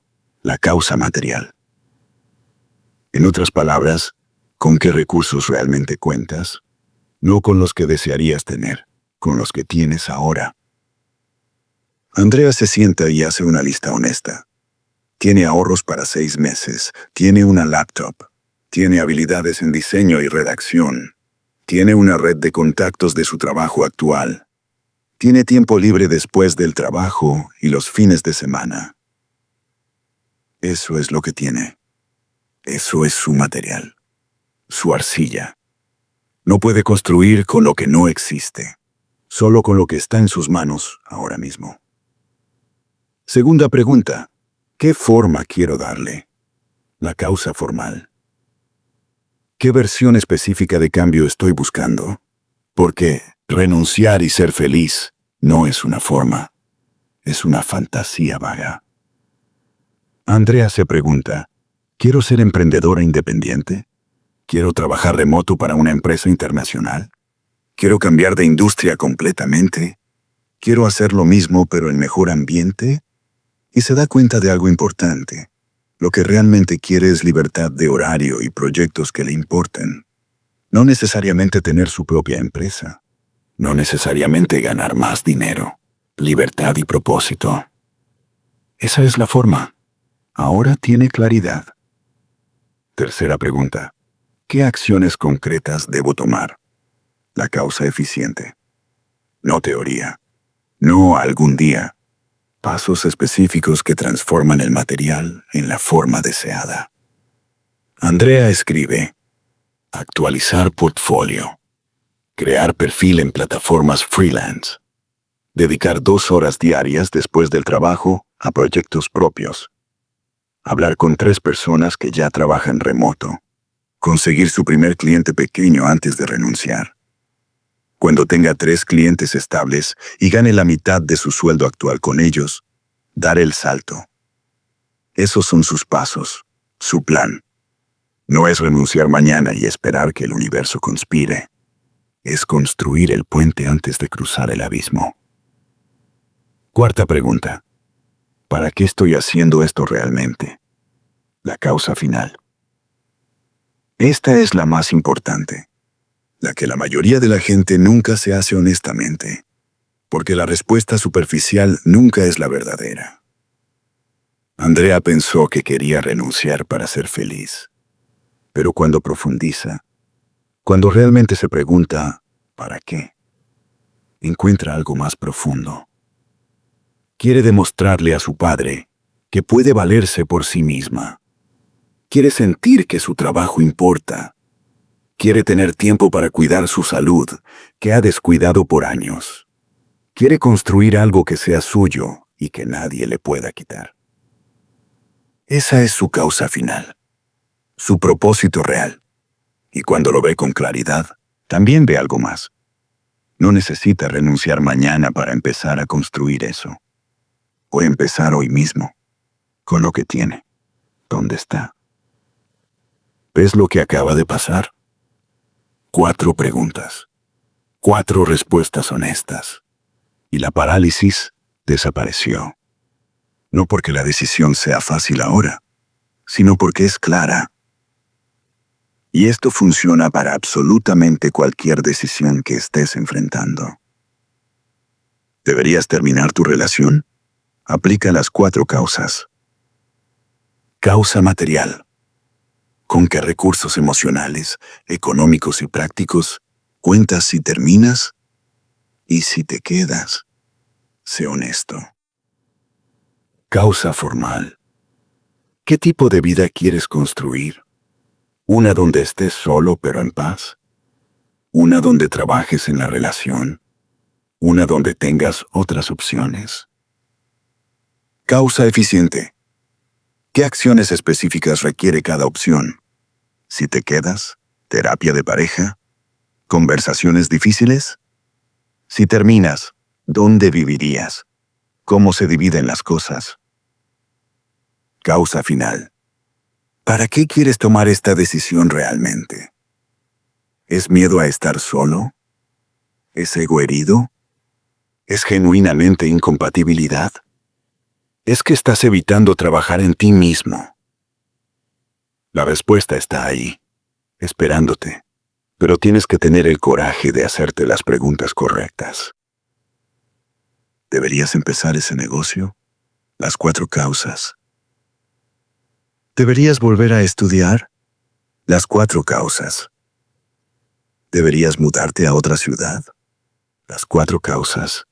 La causa material. En otras palabras, ¿con qué recursos realmente cuentas? No con los que desearías tener, con los que tienes ahora. Andrea se sienta y hace una lista honesta. Tiene ahorros para 6 meses, tiene una laptop, tiene habilidades en diseño y redacción, tiene una red de contactos de su trabajo actual, tiene tiempo libre después del trabajo y los fines de semana. Eso es lo que tiene. Eso es su material, su arcilla. No puede construir con lo que no existe, solo con lo que está en sus manos ahora mismo. Segunda pregunta, ¿qué forma quiero darle? La causa formal. ¿Qué versión específica de cambio estoy buscando? Porque renunciar y ser feliz no es una forma, es una fantasía vaga. Andrea se pregunta, ¿quiero ser emprendedora independiente? ¿Quiero trabajar remoto para una empresa internacional? ¿Quiero cambiar de industria completamente? ¿Quiero hacer lo mismo pero en mejor ambiente? Y se da cuenta de algo importante. Lo que realmente quiere es libertad de horario y proyectos que le importen. No necesariamente tener su propia empresa. No necesariamente ganar más dinero. Libertad y propósito. Esa es la forma. Ahora tiene claridad. Tercera pregunta. ¿Qué acciones concretas debo tomar? La causa eficiente. No teoría. No algún día. Pasos específicos que transforman el material en la forma deseada. Andrea escribe, actualizar portfolio, crear perfil en plataformas freelance, dedicar 2 horas diarias después del trabajo a proyectos propios, hablar con 3 personas que ya trabajan remoto, conseguir su primer cliente pequeño antes de renunciar. Cuando tenga 3 clientes estables y gane la mitad de su sueldo actual con ellos, dar el salto. Esos son sus pasos, su plan. No es renunciar mañana y esperar que el universo conspire. Es construir el puente antes de cruzar el abismo. Cuarta pregunta. ¿Para qué estoy haciendo esto realmente? La causa final. Esta es la más importante. La que la mayoría de la gente nunca se hace honestamente, porque la respuesta superficial nunca es la verdadera. Andrea pensó que quería renunciar para ser feliz, pero cuando profundiza, cuando realmente se pregunta ¿para qué?, encuentra algo más profundo. Quiere demostrarle a su padre que puede valerse por sí misma. Quiere sentir que su trabajo importa. Quiere tener tiempo para cuidar su salud, que ha descuidado por años. Quiere construir algo que sea suyo y que nadie le pueda quitar. Esa es su causa final, su propósito real. Y cuando lo ve con claridad, también ve algo más. No necesita renunciar mañana para empezar a construir eso. Puede empezar hoy mismo, con lo que tiene, donde está. ¿Ves lo que acaba de pasar? 4 preguntas, 4 respuestas honestas, y la parálisis desapareció. No porque la decisión sea fácil ahora, sino porque es clara. Y esto funciona para absolutamente cualquier decisión que estés enfrentando. ¿Deberías terminar tu relación? Aplica las 4 causas. Causa material. ¿Con qué recursos emocionales, económicos y prácticos cuentas si terminas? Y si te quedas, sé honesto. Causa formal. ¿Qué tipo de vida quieres construir? ¿Una donde estés solo pero en paz? una donde trabajes en la relación, una donde tengas otras opciones. Causa eficiente. ¿Qué acciones específicas requiere cada opción? Si te quedas, terapia de pareja, conversaciones difíciles. Si terminas, ¿dónde vivirías? ¿Cómo se dividen las cosas? Causa final. ¿Para qué quieres tomar esta decisión realmente? ¿Es miedo a estar solo? ¿Es ego herido? ¿Es genuinamente incompatibilidad? ¿Es que estás evitando trabajar en ti mismo? La respuesta está ahí, esperándote, pero tienes que tener el coraje de hacerte las preguntas correctas. ¿Deberías empezar ese negocio? Las 4 causas. ¿Deberías volver a estudiar? Las 4 causas. ¿Deberías mudarte a otra ciudad? Las 4 causas.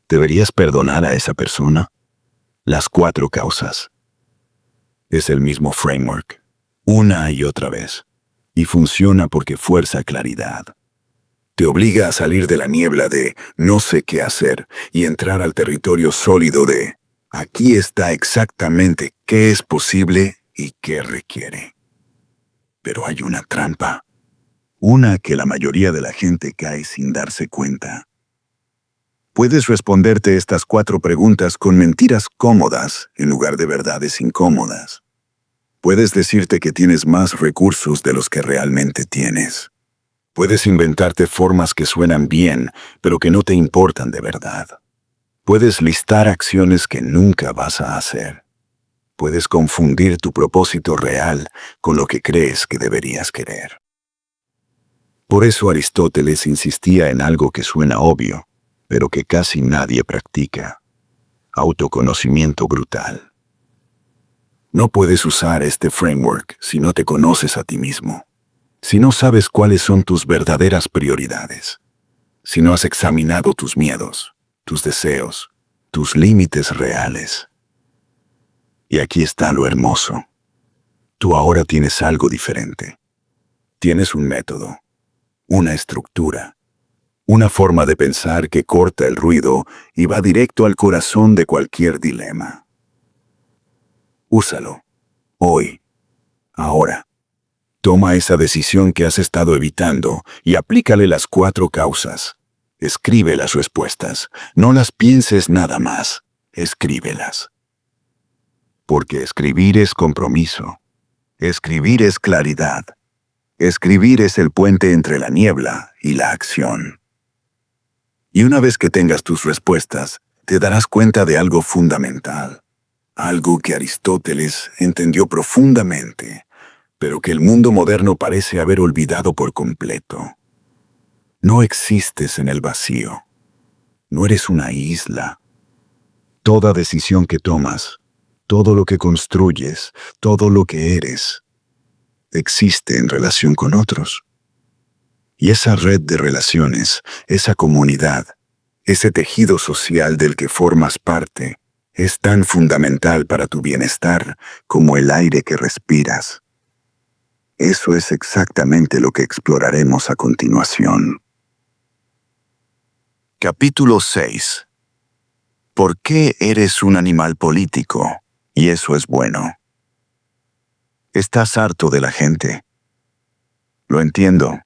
¿Deberías perdonar a esa persona? Las 4 causas. Es el mismo framework, una y otra vez, y funciona porque fuerza claridad. Te obliga a salir de la niebla de no sé qué hacer y entrar al territorio sólido de aquí está exactamente qué es posible y qué requiere. Pero hay una trampa, una que la mayoría de la gente cae sin darse cuenta. Puedes responderte estas 4 preguntas con mentiras cómodas en lugar de verdades incómodas. Puedes decirte que tienes más recursos de los que realmente tienes. Puedes inventarte formas que suenan bien, pero que no te importan de verdad. Puedes listar acciones que nunca vas a hacer. Puedes confundir tu propósito real con lo que crees que deberías querer. Por eso Aristóteles insistía en algo que suena obvio, pero que casi nadie practica. Autoconocimiento brutal. No puedes usar este framework si no te conoces a ti mismo, si no sabes cuáles son tus verdaderas prioridades, si no has examinado tus miedos, tus deseos, tus límites reales. Y aquí está lo hermoso. Tú ahora tienes algo diferente. Tienes un método, una estructura, una forma de pensar que corta el ruido y va directo al corazón de cualquier dilema. Úsalo. Hoy. Ahora. Toma esa decisión que has estado evitando y aplícale las 4 causas. Escribe las respuestas. No las pienses nada más. Escríbelas. Porque escribir es compromiso. Escribir es claridad. Escribir es el puente entre la niebla y la acción. Y una vez que tengas tus respuestas, te darás cuenta de algo fundamental. Algo que Aristóteles entendió profundamente, pero que el mundo moderno parece haber olvidado por completo. No existes en el vacío. No eres una isla. Toda decisión que tomas, todo lo que construyes, todo lo que eres, existe en relación con otros. Y esa red de relaciones, esa comunidad, ese tejido social del que formas parte, es tan fundamental para tu bienestar como el aire que respiras. Eso es exactamente lo que exploraremos a continuación. Capítulo 6. ¿Por qué eres un animal político? Y eso es bueno. ¿Estás harto de la gente? Lo entiendo.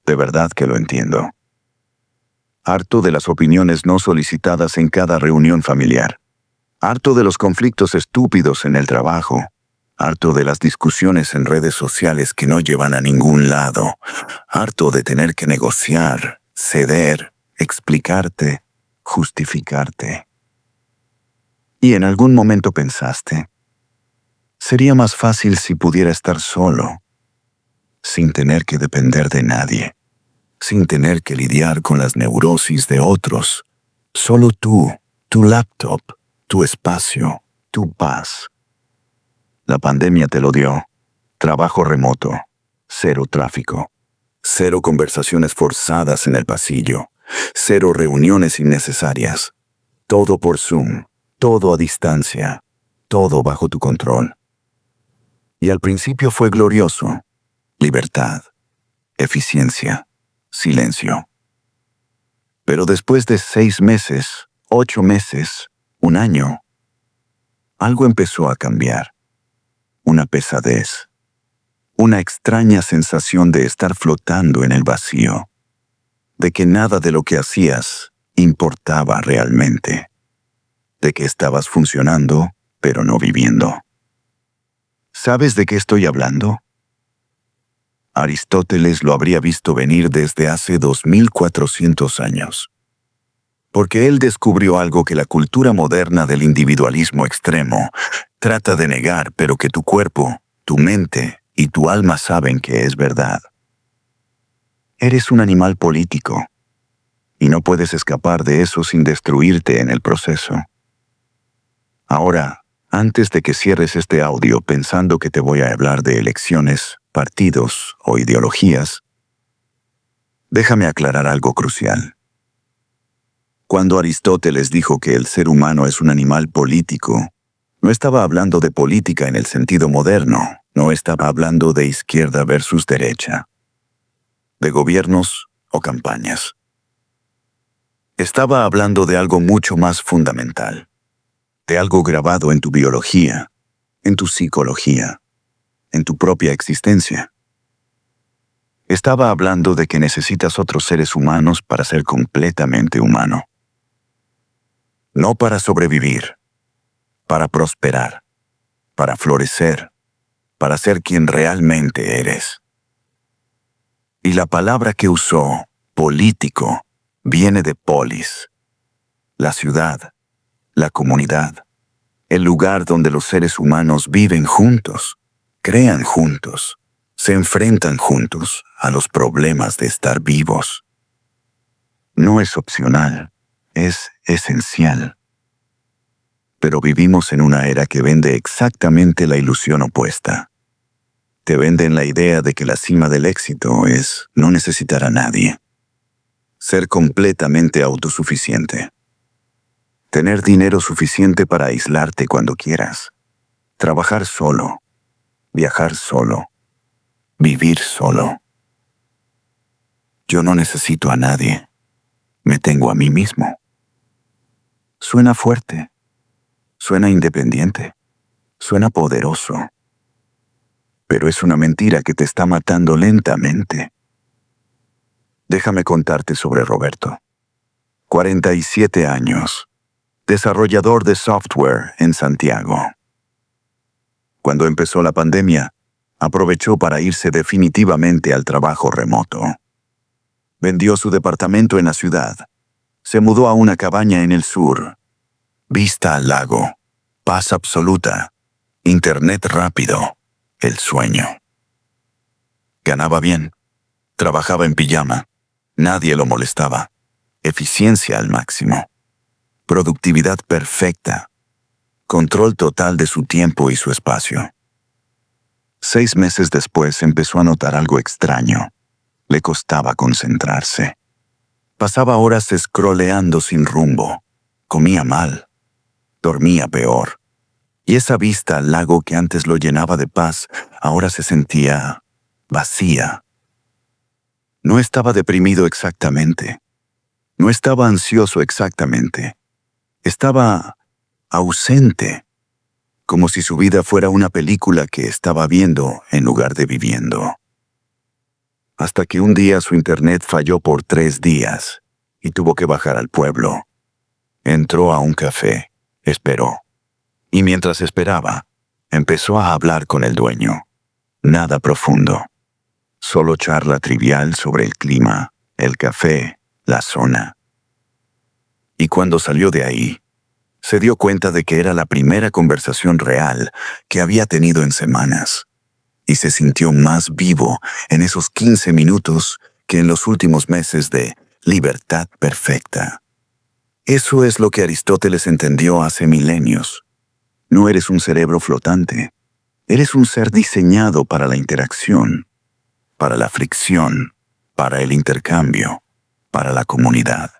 De verdad que lo entiendo. Harto de las opiniones no solicitadas en cada reunión familiar. Harto de los conflictos estúpidos en el trabajo. Harto de las discusiones en redes sociales que no llevan a ningún lado. Harto de tener que negociar, ceder, explicarte, justificarte. Y en algún momento pensaste, sería más fácil si pudiera estar solo, sin tener que depender de nadie, sin tener que lidiar con las neurosis de otros. Solo tú, tu laptop, tu espacio, tu paz. La pandemia te lo dio. Trabajo remoto, 0 tráfico, 0 conversaciones forzadas en el pasillo, 0 reuniones innecesarias. Todo por Zoom, todo a distancia, todo bajo tu control. Y al principio fue glorioso. Libertad. eficiencia, silencio. Pero después de 6 meses, 8 meses, 1 año, algo empezó a cambiar. Una pesadez. Una extraña sensación de estar flotando en el vacío. De que nada de lo que hacías importaba realmente. De que estabas funcionando, pero no viviendo. ¿Sabes de qué estoy hablando? Aristóteles lo habría visto venir desde hace 2400 años. Porque él descubrió algo que la cultura moderna del individualismo extremo trata de negar, pero que tu cuerpo, tu mente y tu alma saben que es verdad. Eres un animal político, y no puedes escapar de eso sin destruirte en el proceso. Ahora, antes de que cierres este audio pensando que te voy a hablar de elecciones, partidos o ideologías, déjame aclarar algo crucial. Cuando Aristóteles dijo que el ser humano es un animal político, no estaba hablando de política en el sentido moderno, no estaba hablando de izquierda versus derecha, de gobiernos o campañas. Estaba hablando de algo mucho más fundamental, de algo grabado en tu biología, en tu psicología, en tu propia existencia. Estaba hablando de que necesitas otros seres humanos para ser completamente humano. No para sobrevivir, para prosperar, para florecer, para ser quien realmente eres. Y la palabra que usó, político, viene de polis, la ciudad, la comunidad, el lugar donde los seres humanos viven juntos, crean juntos, se enfrentan juntos a los problemas de estar vivos. No es opcional, es esencial. Pero vivimos en una era que vende exactamente la ilusión opuesta. Te venden la idea de que la cima del éxito es no necesitar a nadie. Ser completamente autosuficiente. Tener dinero suficiente para aislarte cuando quieras. Trabajar solo. Viajar solo. Vivir solo. Yo no necesito a nadie. Me tengo a mí mismo. Suena fuerte. Suena independiente. Suena poderoso. Pero es una mentira que te está matando lentamente. Déjame contarte sobre Roberto. 47 años. Desarrollador de software en Santiago. Cuando empezó la pandemia, aprovechó para irse definitivamente al trabajo remoto. Vendió su departamento en la ciudad. Se mudó a una cabaña en el sur. Vista al lago. Paz absoluta. Internet rápido. El sueño. Ganaba bien. Trabajaba en pijama. Nadie lo molestaba. Eficiencia al máximo. Productividad perfecta. Control total de su tiempo y su espacio. 6 meses después empezó a notar algo extraño. Le costaba concentrarse. Pasaba horas scrolleando sin rumbo. Comía mal. Dormía peor. Y esa vista al lago que antes lo llenaba de paz, ahora se sentía vacía. No estaba deprimido exactamente. No estaba ansioso exactamente. Estaba ausente, como si su vida fuera una película que estaba viendo en lugar de viviendo. Hasta que un día su internet falló por 3 días y tuvo que bajar al pueblo. Entró a un café, esperó. Y mientras esperaba, empezó a hablar con el dueño. Nada profundo. Solo charla trivial sobre el clima, el café, la zona. Y cuando salió de ahí, se dio cuenta de que era la primera conversación real que había tenido en semanas. Y se sintió más vivo en esos 15 minutos que en los últimos meses de libertad perfecta. Eso es lo que Aristóteles entendió hace milenios. No eres un cerebro flotante. Eres un ser diseñado para la interacción, para la fricción, para el intercambio, para la comunidad.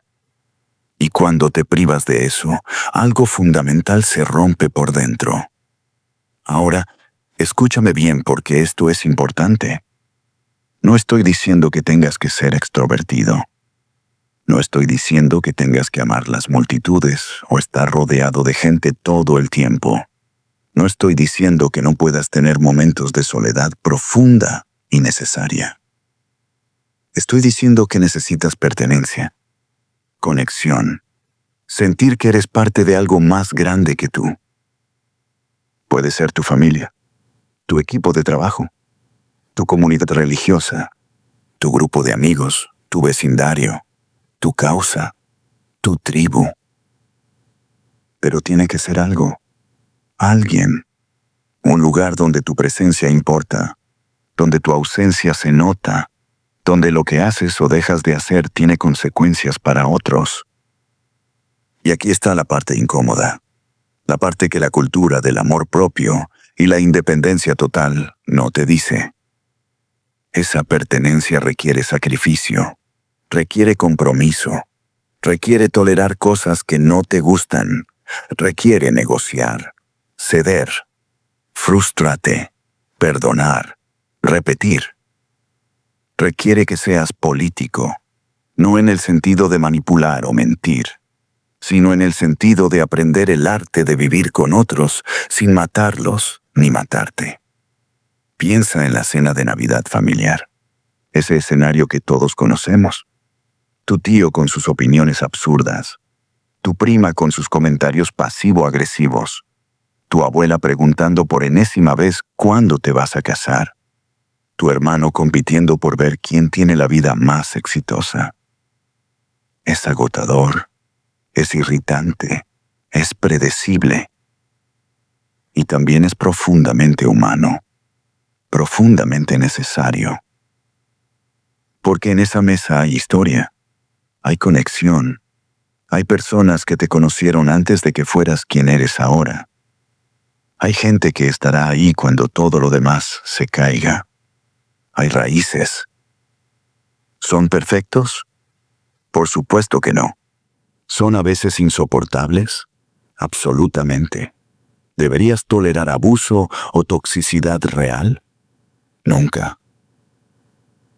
Y cuando te privas de eso, algo fundamental se rompe por dentro. Ahora, escúchame bien porque esto es importante. No estoy diciendo que tengas que ser extrovertido. No estoy diciendo que tengas que amar las multitudes o estar rodeado de gente todo el tiempo. No estoy diciendo que no puedas tener momentos de soledad profunda y necesaria. Estoy diciendo que necesitas pertenencia, conexión, sentir que eres parte de algo más grande que tú. Puede ser tu familia, tu equipo de trabajo, tu comunidad religiosa, tu grupo de amigos, tu vecindario, tu causa, tu tribu. Pero tiene que ser algo, alguien, un lugar donde tu presencia importa, donde tu ausencia se nota, donde lo que haces o dejas de hacer tiene consecuencias para otros. Y aquí está la parte incómoda, la parte que la cultura del amor propio y la independencia total no te dice. Esa pertenencia requiere sacrificio, requiere compromiso, requiere tolerar cosas que no te gustan, requiere negociar, ceder, frustrarte, perdonar, repetir. Requiere que seas político, no en el sentido de manipular o mentir, sino en el sentido de aprender el arte de vivir con otros sin matarlos ni matarte. Piensa en la cena de Navidad familiar, ese escenario que todos conocemos. Tu tío con sus opiniones absurdas, tu prima con sus comentarios pasivo-agresivos, tu abuela preguntando por enésima vez cuándo te vas a casar, tu hermano compitiendo por ver quién tiene la vida más exitosa. Es agotador, es irritante, es predecible. Y también es profundamente humano, profundamente necesario. Porque en esa mesa hay historia, hay conexión, hay personas que te conocieron antes de que fueras quien eres ahora. Hay gente que estará ahí cuando todo lo demás se caiga. Hay raíces. ¿Son perfectos? Por supuesto que no. ¿Son a veces insoportables? Absolutamente. ¿Deberías tolerar abuso o toxicidad real? Nunca.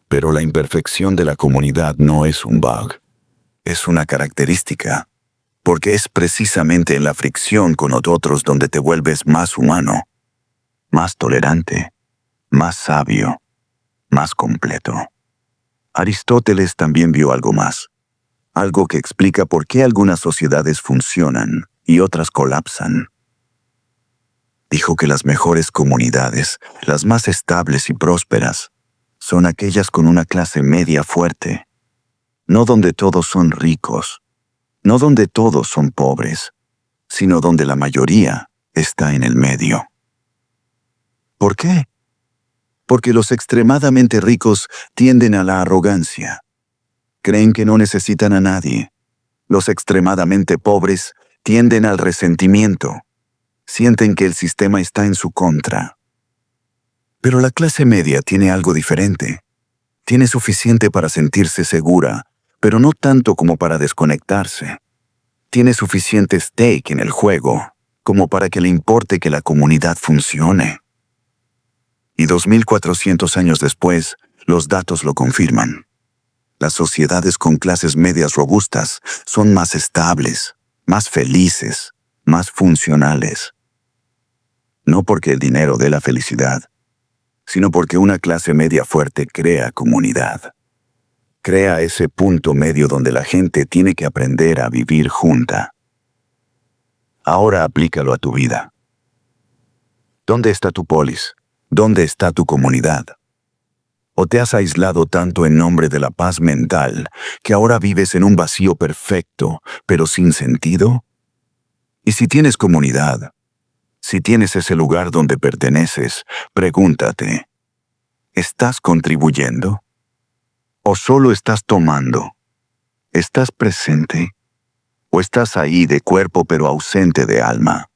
Pero la imperfección de la comunidad no es un bug. Es una característica, porque es precisamente en la fricción con otros donde te vuelves más humano, más tolerante, más sabio, más completo. Aristóteles también vio algo más, algo que explica por qué algunas sociedades funcionan y otras colapsan. Dijo que las mejores comunidades, las más estables y prósperas, son aquellas con una clase media fuerte, no donde todos son ricos, no donde todos son pobres, sino donde la mayoría está en el medio. ¿Por qué? Porque los extremadamente ricos tienden a la arrogancia. Creen que no necesitan a nadie. Los extremadamente pobres tienden al resentimiento. Sienten que el sistema está en su contra. Pero la clase media tiene algo diferente. Tiene suficiente para sentirse segura, pero no tanto como para desconectarse. Tiene suficiente stake en el juego como para que le importe que la comunidad funcione. Y 2400 años después, los datos lo confirman. Las sociedades con clases medias robustas son más estables, más felices, más funcionales. No porque el dinero dé la felicidad, sino porque una clase media fuerte crea comunidad. Crea ese punto medio donde la gente tiene que aprender a vivir junta. Ahora aplícalo a tu vida. ¿Dónde está tu polis? ¿Dónde está tu comunidad? ¿O te has aislado tanto en nombre de la paz mental que ahora vives en un vacío perfecto, pero sin sentido? Y si tienes comunidad, si tienes ese lugar donde perteneces, pregúntate, ¿estás contribuyendo? ¿O solo estás tomando? ¿Estás presente? ¿O estás ahí de cuerpo pero ausente de alma?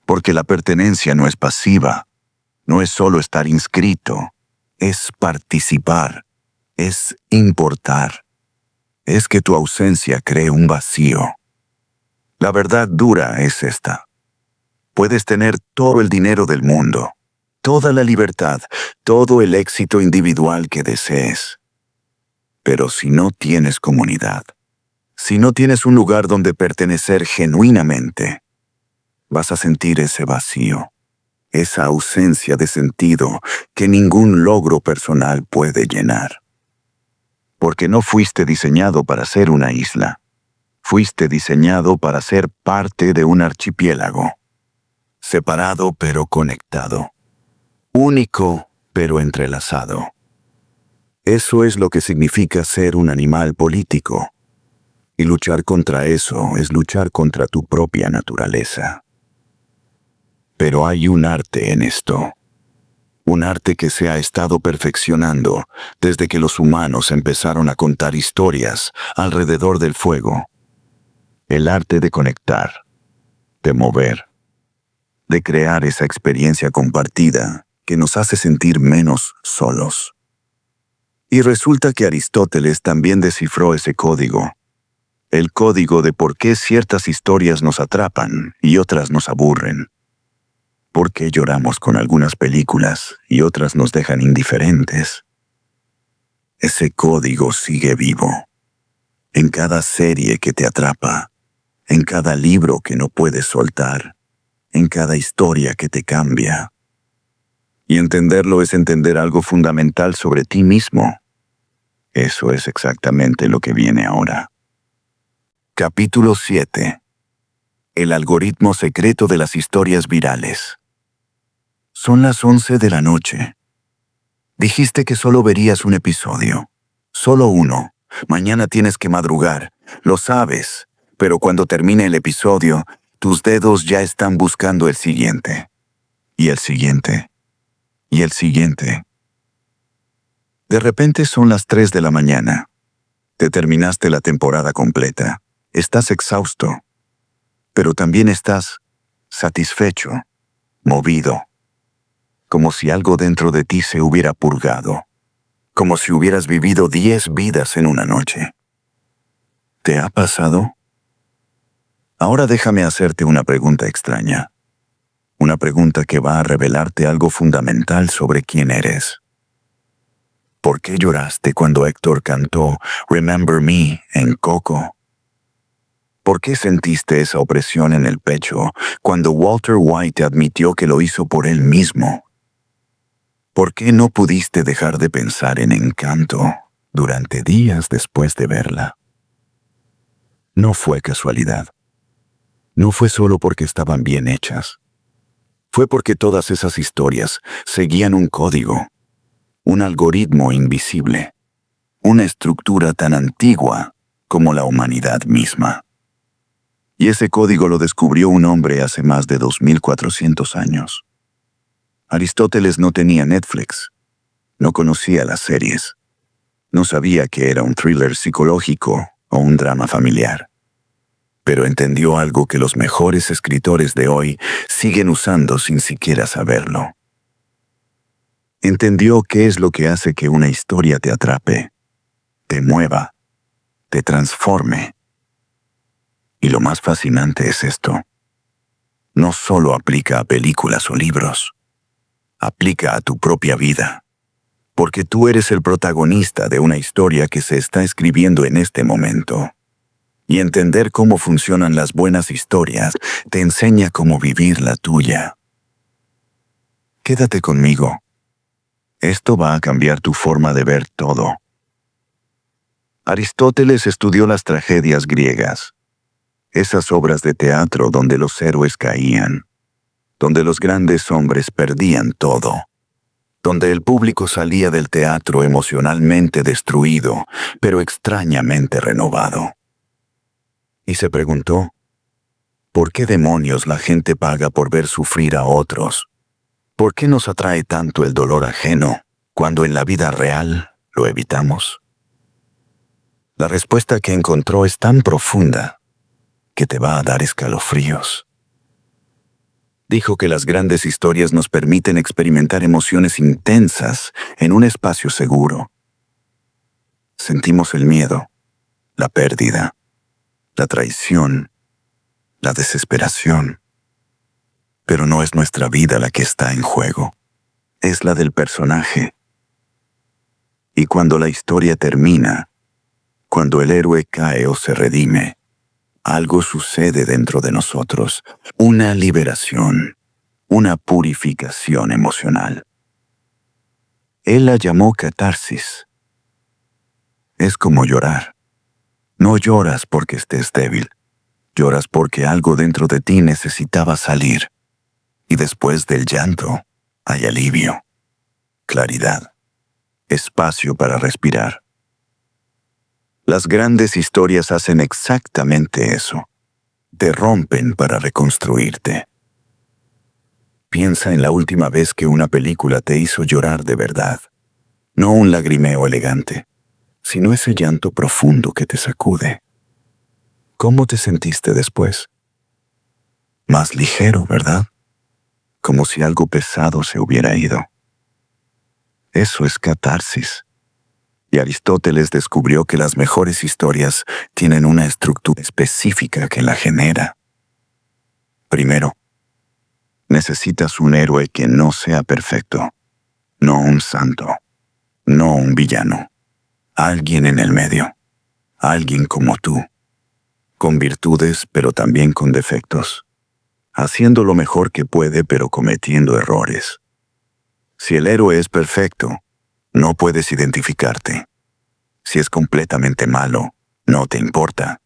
Porque la pertenencia no es pasiva, no es solo estar inscrito, es participar, es importar. Es que tu ausencia cree un vacío. La verdad dura es esta. Puedes tener todo el dinero del mundo, toda la libertad, todo el éxito individual que desees. Pero si no tienes comunidad, si no tienes un lugar donde pertenecer genuinamente, vas a sentir ese vacío, esa ausencia de sentido que ningún logro personal puede llenar. Porque no fuiste diseñado para ser una isla. Fuiste diseñado para ser parte de un archipiélago. Separado pero conectado. Único pero entrelazado. Eso es lo que significa ser un animal político. Y luchar contra eso es luchar contra tu propia naturaleza. Pero hay un arte en esto. Un arte que se ha estado perfeccionando desde que los humanos empezaron a contar historias alrededor del fuego. El arte de conectar, de mover, de crear esa experiencia compartida que nos hace sentir menos solos. Y resulta que Aristóteles también descifró ese código. El código de por qué ciertas historias nos atrapan y otras nos aburren. ¿Por qué lloramos con algunas películas y otras nos dejan indiferentes? Ese código sigue vivo. En cada serie que te atrapa, en cada libro que no puedes soltar, en cada historia que te cambia. Y entenderlo es entender algo fundamental sobre ti mismo. Eso es exactamente lo que viene ahora. Capítulo 7. El algoritmo secreto de las historias virales. Son las 11 de la noche. Dijiste que solo verías un episodio. Solo uno. Mañana tienes que madrugar. Lo sabes. Pero cuando termine el episodio, tus dedos ya están buscando el siguiente. Y el siguiente. Y el siguiente. De repente son las 3 de la mañana. Te terminaste la temporada completa. Estás exhausto. Pero también estás satisfecho, movido. Como si algo dentro de ti se hubiera purgado. Como si hubieras vivido 10 vidas en una noche. ¿Te ha pasado? Ahora déjame hacerte una pregunta extraña. Una pregunta que va a revelarte algo fundamental sobre quién eres. ¿Por qué lloraste cuando Héctor cantó Remember Me en Coco? ¿Por qué sentiste esa opresión en el pecho cuando Walter White admitió que lo hizo por él mismo? ¿Por qué no pudiste dejar de pensar en Encanto durante días después de verla? No fue casualidad. No fue solo porque estaban bien hechas. Fue porque todas esas historias seguían un código, un algoritmo invisible, una estructura tan antigua como la humanidad misma. Y ese código lo descubrió un hombre hace más de 2400 años. Aristóteles no tenía Netflix, no conocía las series, no sabía que era un thriller psicológico o un drama familiar. Pero entendió algo que los mejores escritores de hoy siguen usando sin siquiera saberlo. Entendió qué es lo que hace que una historia te atrape, te mueva, te transforme. Y lo más fascinante es esto. No solo aplica a películas o libros, aplica a tu propia vida. Porque tú eres el protagonista de una historia que se está escribiendo en este momento. Y entender cómo funcionan las buenas historias te enseña cómo vivir la tuya. Quédate conmigo. Esto va a cambiar tu forma de ver todo. Aristóteles estudió las tragedias griegas. Esas obras de teatro donde los héroes caían, donde los grandes hombres perdían todo, donde el público salía del teatro emocionalmente destruido, pero extrañamente renovado. Y se preguntó, ¿por qué demonios la gente paga por ver sufrir a otros? ¿Por qué nos atrae tanto el dolor ajeno cuando en la vida real lo evitamos? La respuesta que encontró es tan profunda que te va a dar escalofríos. Dijo que las grandes historias nos permiten experimentar emociones intensas en un espacio seguro. Sentimos el miedo, la pérdida, la traición, la desesperación. Pero no es nuestra vida la que está en juego. es la del personaje. Y cuando la historia termina, cuando el héroe cae o se redime, algo sucede dentro de nosotros, una liberación, una purificación emocional. Él la llamó catarsis. Es como llorar. No lloras porque estés débil, lloras porque algo dentro de ti necesitaba salir. Y después del llanto, hay alivio, claridad, espacio para respirar. Las grandes historias hacen exactamente eso. Te rompen para reconstruirte. Piensa en la última vez que una película te hizo llorar de verdad. No un lagrimeo elegante, sino ese llanto profundo que te sacude. ¿Cómo te sentiste después? Más ligero, ¿verdad? Como si algo pesado se hubiera ido. Eso es catarsis. Y Aristóteles descubrió que las mejores historias tienen una estructura específica que la genera. Primero, necesitas un héroe que no sea perfecto, no un santo, no un villano. Alguien en el medio, alguien como tú, con virtudes pero también con defectos, haciendo lo mejor que puede pero cometiendo errores. Si el héroe es perfecto, no puedes identificarte. Si es completamente malo, no te importa.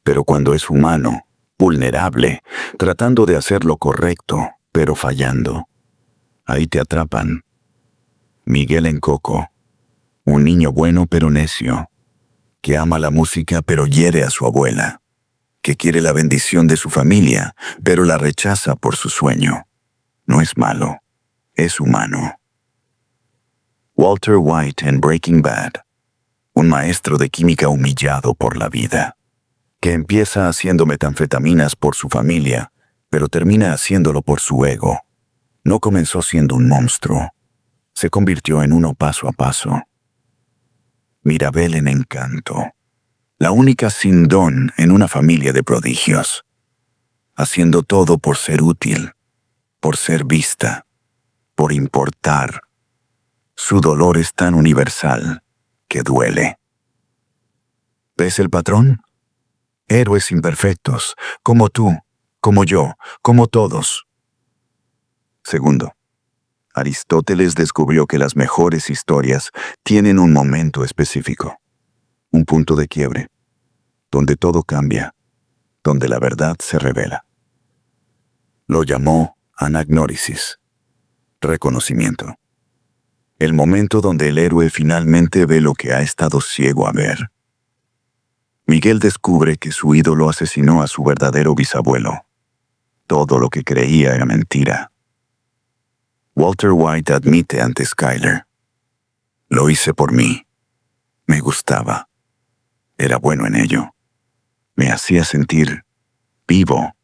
Pero cuando es humano, vulnerable, tratando de hacer lo correcto, pero fallando, ahí te atrapan. Miguel en Coco, un niño bueno pero necio, que ama la música pero hiere a su abuela, que quiere la bendición de su familia, pero la rechaza por su sueño. No es malo, es humano. Walter White en Breaking Bad, un maestro de química humillado por la vida, que empieza haciendo metanfetaminas por su familia, pero termina haciéndolo por su ego. No comenzó siendo un monstruo, se convirtió en uno paso a paso. Mirabel en Encanto, la única sin don en una familia de prodigios, haciendo todo por ser útil, por ser vista, por importar. Su dolor es tan universal que duele. ¿Ves el patrón? Héroes imperfectos, como tú, como yo, como todos. Segundo, Aristóteles descubrió que las mejores historias tienen un momento específico, un punto de quiebre, donde todo cambia, donde la verdad se revela. Lo llamó anagnórisis, reconocimiento. El momento donde el héroe finalmente ve lo que ha estado ciego a ver. Miguel descubre que su ídolo asesinó a su verdadero bisabuelo. Todo lo que creía era mentira. Walter White admite ante Skyler: lo hice por mí. Me gustaba. Era bueno en ello. Me hacía sentir vivo.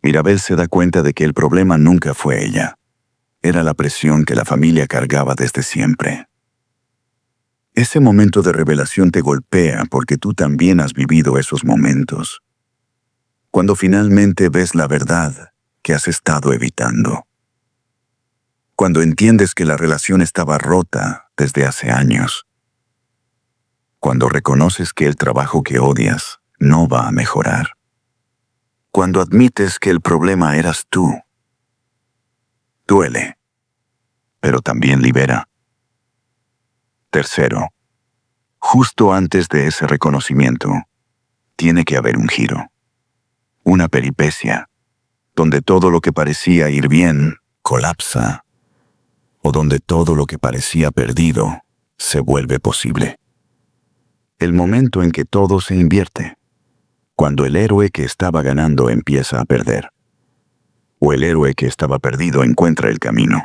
Mirabel se da cuenta de que el problema nunca fue ella. Era la presión que la familia cargaba desde siempre. Ese momento de revelación te golpea porque tú también has vivido esos momentos. Cuando finalmente ves la verdad que has estado evitando. Cuando entiendes que la relación estaba rota desde hace años. Cuando reconoces que el trabajo que odias no va a mejorar. Cuando admites que el problema eras tú. Duele, pero también libera. Tercero, justo antes de ese reconocimiento, tiene que haber un giro. Una peripecia, donde todo lo que parecía ir bien colapsa, o donde todo lo que parecía perdido se vuelve posible. El momento en que todo se invierte, cuando el héroe que estaba ganando empieza a perder, o el héroe que estaba perdido encuentra el camino.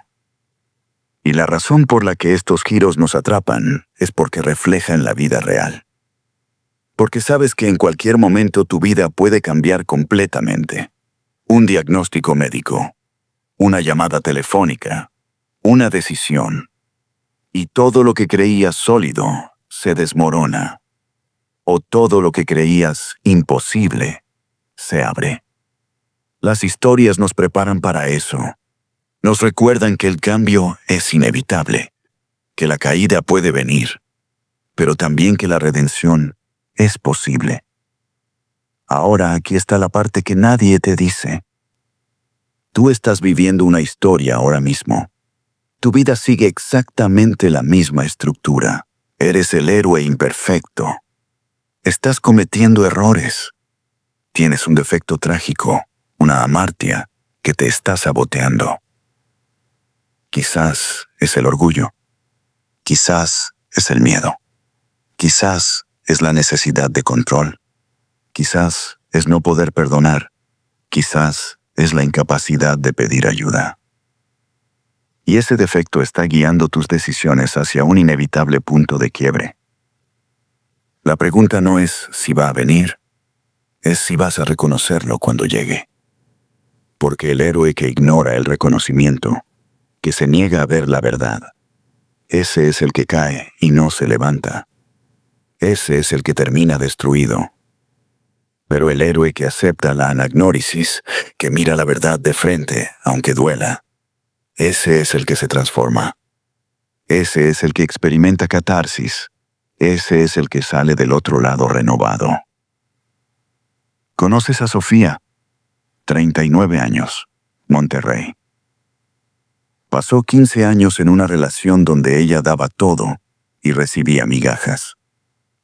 Y la razón por la que estos giros nos atrapan es porque reflejan la vida real. Porque sabes que en cualquier momento tu vida puede cambiar completamente. Un diagnóstico médico, una llamada telefónica, una decisión. Y todo lo que creías sólido se desmorona. O todo lo que creías imposible se abre. Las historias nos preparan para eso. Nos recuerdan que el cambio es inevitable, que la caída puede venir, pero también que la redención es posible. Ahora aquí está la parte que nadie te dice. Tú estás viviendo una historia ahora mismo. Tu vida sigue exactamente la misma estructura. Eres el héroe imperfecto. Estás cometiendo errores. Tienes un defecto trágico, una amartia que te está saboteando. Quizás es el orgullo. Quizás es el miedo. Quizás es la necesidad de control. Quizás es no poder perdonar. Quizás es la incapacidad de pedir ayuda. Y ese defecto está guiando tus decisiones hacia un inevitable punto de quiebre. La pregunta no es si va a venir, es si vas a reconocerlo cuando llegue. Porque el héroe que ignora el reconocimiento, que se niega a ver la verdad, ese es el que cae y no se levanta. Ese es el que termina destruido. Pero el héroe que acepta la anagnórisis, que mira la verdad de frente, aunque duela, ese es el que se transforma. Ese es el que experimenta catarsis. Ese es el que sale del otro lado renovado. ¿Conoces a Sofía? 39 años, Monterrey. Pasó 15 años en una relación donde ella daba todo y recibía migajas.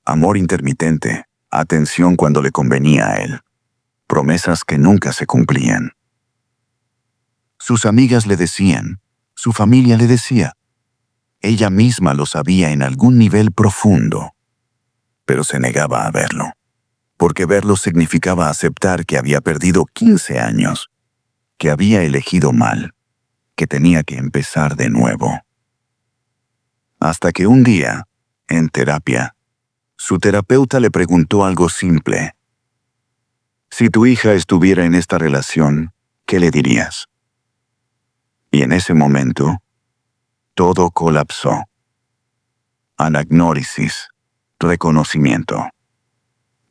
Amor intermitente, atención cuando le convenía a él. Promesas que nunca se cumplían. Sus amigas le decían, su familia le decía. Ella misma lo sabía en algún nivel profundo, pero se negaba a verlo, porque verlo significaba aceptar que había perdido 15 años, que había elegido mal, que tenía que empezar de nuevo. Hasta que un día, en terapia, su terapeuta le preguntó algo simple. Si tu hija estuviera en esta relación, ¿qué le dirías? Y en ese momento, todo colapsó. Anagnórisis, reconocimiento.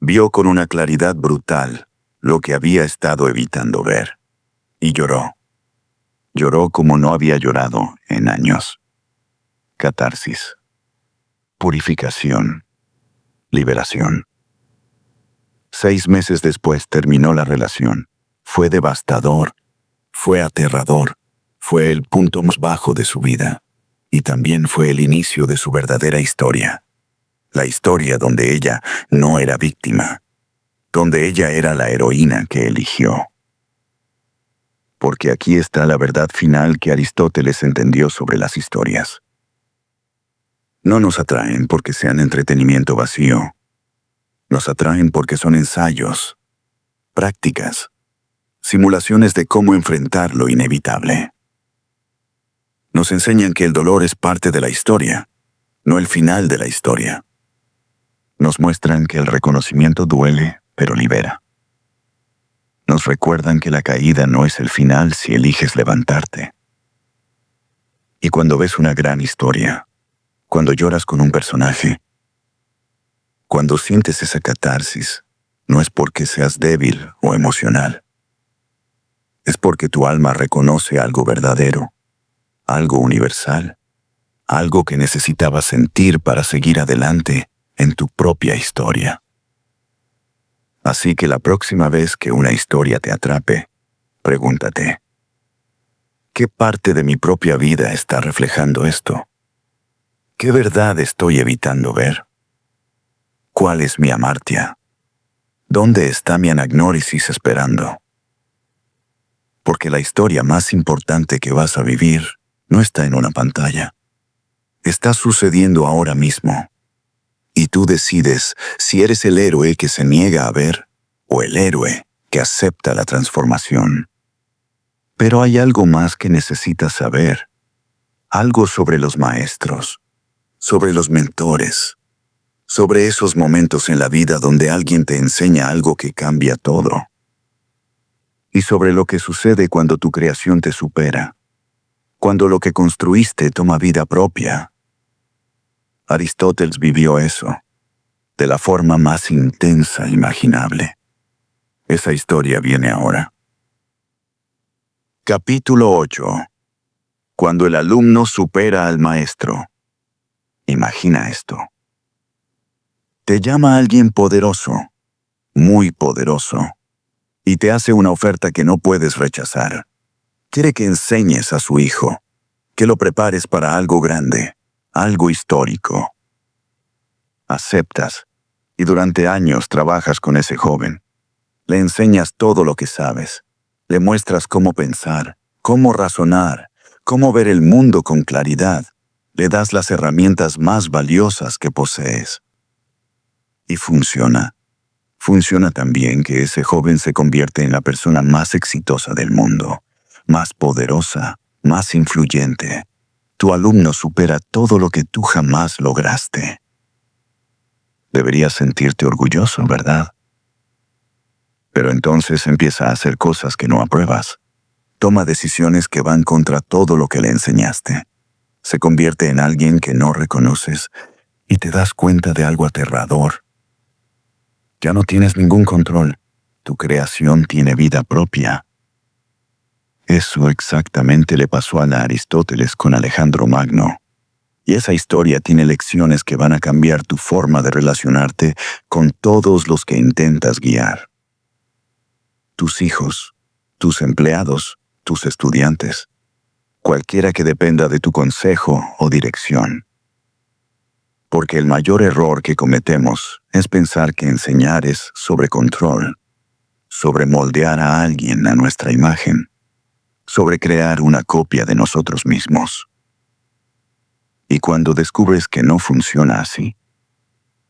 Vio con una claridad brutal lo que había estado evitando ver. Y lloró. Lloró como no había llorado en años. Catarsis. Purificación. Liberación. 6 meses después terminó la relación. Fue devastador. Fue aterrador. Fue el punto más bajo de su vida. Y también fue el inicio de su verdadera historia. La historia donde ella no era víctima. Donde ella era la heroína que eligió. Porque aquí está la verdad final que Aristóteles entendió sobre las historias. No nos atraen porque sean entretenimiento vacío. Nos atraen porque son ensayos, prácticas, simulaciones de cómo enfrentar lo inevitable. Nos enseñan que el dolor es parte de la historia, no el final de la historia. Nos muestran que el reconocimiento duele, pero libera. Nos recuerdan que la caída no es el final si eliges levantarte. Y cuando ves una gran historia, cuando lloras con un personaje, cuando sientes esa catarsis, no es porque seas débil o emocional. Es porque tu alma reconoce algo verdadero, algo universal, algo que necesitabas sentir para seguir adelante en tu propia historia. Así que la próxima vez que una historia te atrape, pregúntate, ¿qué parte de mi propia vida está reflejando esto? ¿Qué verdad estoy evitando ver? ¿Cuál es mi amartia? ¿Dónde está mi anagnórisis esperando? Porque la historia más importante que vas a vivir no está en una pantalla. Está sucediendo ahora mismo. Y tú decides si eres el héroe que se niega a ver o el héroe que acepta la transformación. Pero hay algo más que necesitas saber. Algo sobre los maestros, sobre los mentores, sobre esos momentos en la vida donde alguien te enseña algo que cambia todo. Y sobre lo que sucede cuando tu creación te supera, cuando lo que construiste toma vida propia. Aristóteles vivió eso, de la forma más intensa imaginable. Esa historia viene ahora. Capítulo 8. Cuando el alumno supera al maestro. Imagina esto. Te llama alguien poderoso, muy poderoso, y te hace una oferta que no puedes rechazar. Quiere que enseñes a su hijo, que lo prepares para algo grande, algo histórico. Aceptas, y durante años trabajas con ese joven. Le enseñas todo lo que sabes. Le muestras cómo pensar, cómo razonar, cómo ver el mundo con claridad. Le das las herramientas más valiosas que posees. Y funciona. Funciona también que ese joven se convierte en la persona más exitosa del mundo, más poderosa, más influyente. Tu alumno supera todo lo que tú jamás lograste. Deberías sentirte orgulloso, ¿verdad? Pero entonces empieza a hacer cosas que no apruebas. Toma decisiones que van contra todo lo que le enseñaste. Se convierte en alguien que no reconoces y te das cuenta de algo aterrador. Ya no tienes ningún control. Tu creación tiene vida propia. Eso exactamente le pasó a Aristóteles con Alejandro Magno. Y esa historia tiene lecciones que van a cambiar tu forma de relacionarte con todos los que intentas guiar. Tus hijos, tus empleados, tus estudiantes, cualquiera que dependa de tu consejo o dirección. Porque el mayor error que cometemos es pensar que enseñar es sobre control, sobre moldear a alguien a nuestra imagen, sobre crear una copia de nosotros mismos. Y cuando descubres que no funciona así,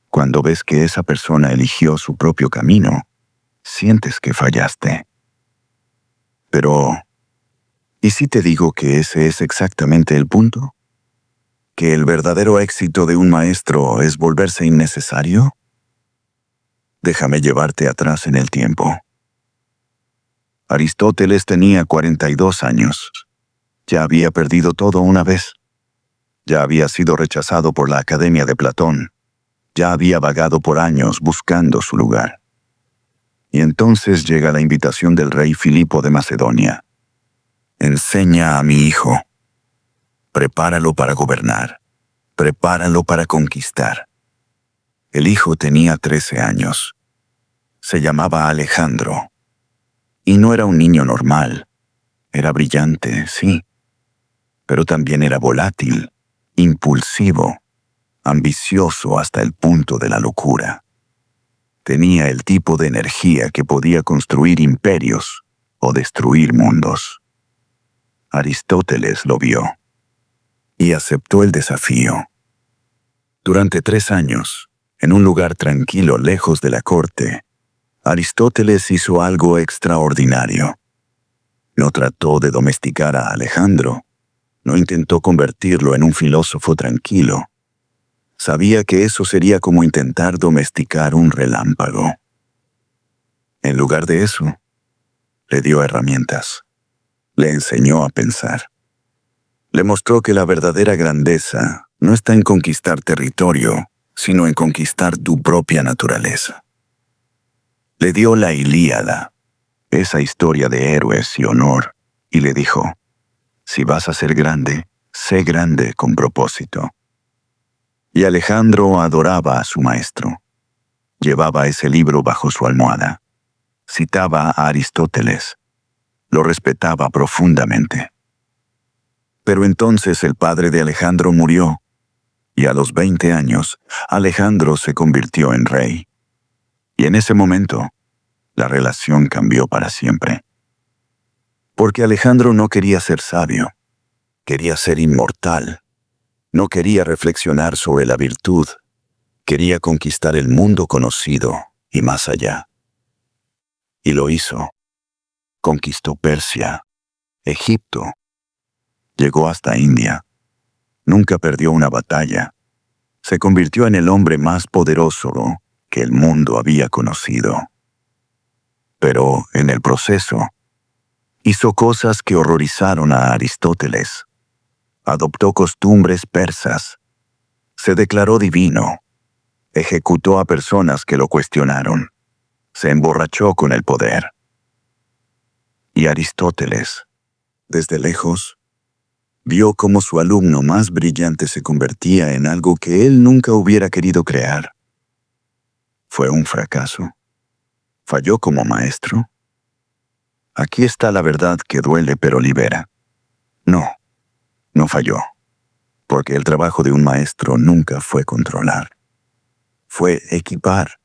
cuando ves que esa persona eligió su propio camino, sientes que fallaste. Pero, ¿y si te digo que ese es exactamente el punto? ¿Que el verdadero éxito de un maestro es volverse innecesario? Déjame llevarte atrás en el tiempo. Aristóteles tenía 42 años. Ya había perdido todo una vez. Ya había sido rechazado por la Academia de Platón. Ya había vagado por años buscando su lugar. Y entonces llega la invitación del rey Filipo de Macedonia. Enseña a mi hijo. Prepáralo para gobernar. Prepáralo para conquistar. El hijo tenía 13 años. Se llamaba Alejandro. Y no era un niño normal. Era brillante, sí. Pero también era volátil, impulsivo, ambicioso hasta el punto de la locura. Tenía el tipo de energía que podía construir imperios o destruir mundos. Aristóteles lo vio y aceptó el desafío. Durante 3 años, en un lugar tranquilo lejos de la corte, Aristóteles hizo algo extraordinario. No trató de domesticar a Alejandro, no intentó convertirlo en un filósofo tranquilo. Sabía que eso sería como intentar domesticar un relámpago. En lugar de eso, le dio herramientas. Le enseñó a pensar. Le mostró que la verdadera grandeza no está en conquistar territorio, sino en conquistar tu propia naturaleza. Le dio la Ilíada, esa historia de héroes y honor, y le dijo, si vas a ser grande, sé grande con propósito. Y Alejandro adoraba a su maestro. Llevaba ese libro bajo su almohada. Citaba a Aristóteles. Lo respetaba profundamente. Pero entonces el padre de Alejandro murió, y a los 20 años, Alejandro se convirtió en rey. Y en ese momento, la relación cambió para siempre. Porque Alejandro no quería ser sabio, quería ser inmortal. No quería reflexionar sobre la virtud, quería conquistar el mundo conocido y más allá. Y lo hizo. Conquistó Persia, Egipto. Llegó hasta India. Nunca perdió una batalla. Se convirtió en el hombre más poderoso que el mundo había conocido. Pero, en el proceso, hizo cosas que horrorizaron a Aristóteles. Adoptó costumbres persas. Se declaró divino. Ejecutó a personas que lo cuestionaron. Se emborrachó con el poder. Y Aristóteles, desde lejos, Vio cómo su alumno más brillante se convertía en algo que él nunca hubiera querido crear. Fue un fracaso. ¿Falló como maestro? Aquí está la verdad que duele pero libera. No, no falló, porque el trabajo de un maestro nunca fue controlar. Fue equipar.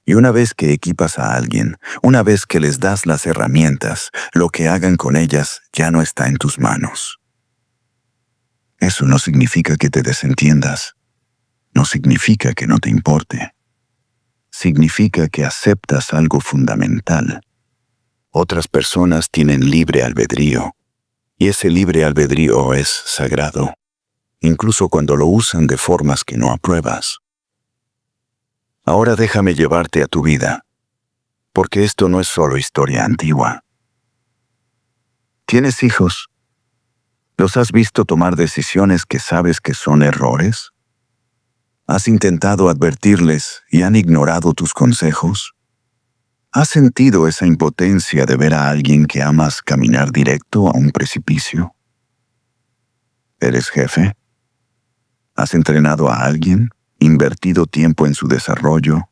Y una vez que equipas a alguien, una vez que les das las herramientas, lo que hagan con ellas ya no está en tus manos. Eso no significa que te desentiendas. No significa que no te importe. Significa que aceptas algo fundamental. Otras personas tienen libre albedrío, y ese libre albedrío es sagrado, incluso cuando lo usan de formas que no apruebas. Ahora déjame llevarte a tu vida, porque esto no es solo historia antigua. ¿Tienes hijos? ¿Los has visto tomar decisiones que sabes que son errores? ¿Has intentado advertirles y han ignorado tus consejos? ¿Has sentido esa impotencia de ver a alguien que amas caminar directo a un precipicio? ¿Eres jefe? ¿Has entrenado a alguien, invertido tiempo en su desarrollo,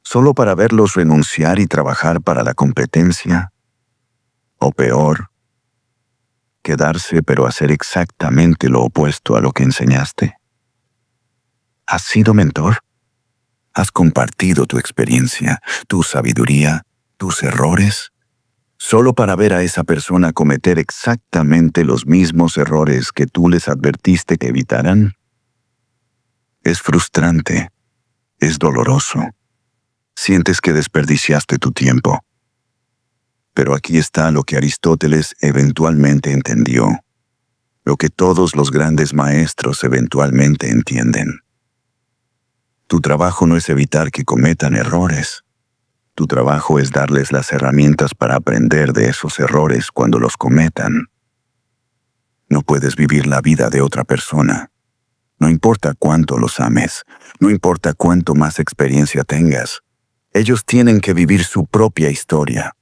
solo para verlos renunciar y trabajar para la competencia? O peor, quedarse pero hacer exactamente lo opuesto a lo que enseñaste. ¿Has sido mentor? ¿Has compartido tu experiencia, tu sabiduría, tus errores, solo para ver a esa persona cometer exactamente los mismos errores que tú les advertiste que evitaran? Es frustrante, es doloroso. Sientes que desperdiciaste tu tiempo. Pero aquí está lo que Aristóteles eventualmente entendió, lo que todos los grandes maestros eventualmente entienden. Tu trabajo no es evitar que cometan errores. Tu trabajo es darles las herramientas para aprender de esos errores cuando los cometan. No puedes vivir la vida de otra persona. No importa cuánto los ames, no importa cuánto más experiencia tengas. Ellos tienen que vivir su propia historia,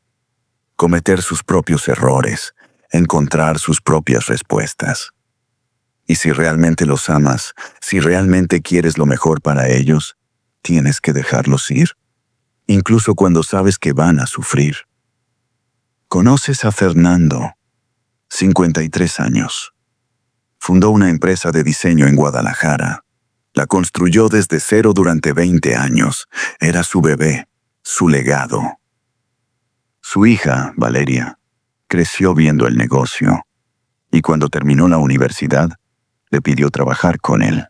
cometer sus propios errores, encontrar sus propias respuestas. Y si realmente los amas, si realmente quieres lo mejor para ellos, tienes que dejarlos ir, incluso cuando sabes que van a sufrir. ¿Conoces a Fernando? 53 años. Fundó una empresa de diseño en Guadalajara. La construyó desde cero durante 20 años. Era su bebé, su legado. Su hija, Valeria, creció viendo el negocio, y cuando terminó la universidad, le pidió trabajar con él.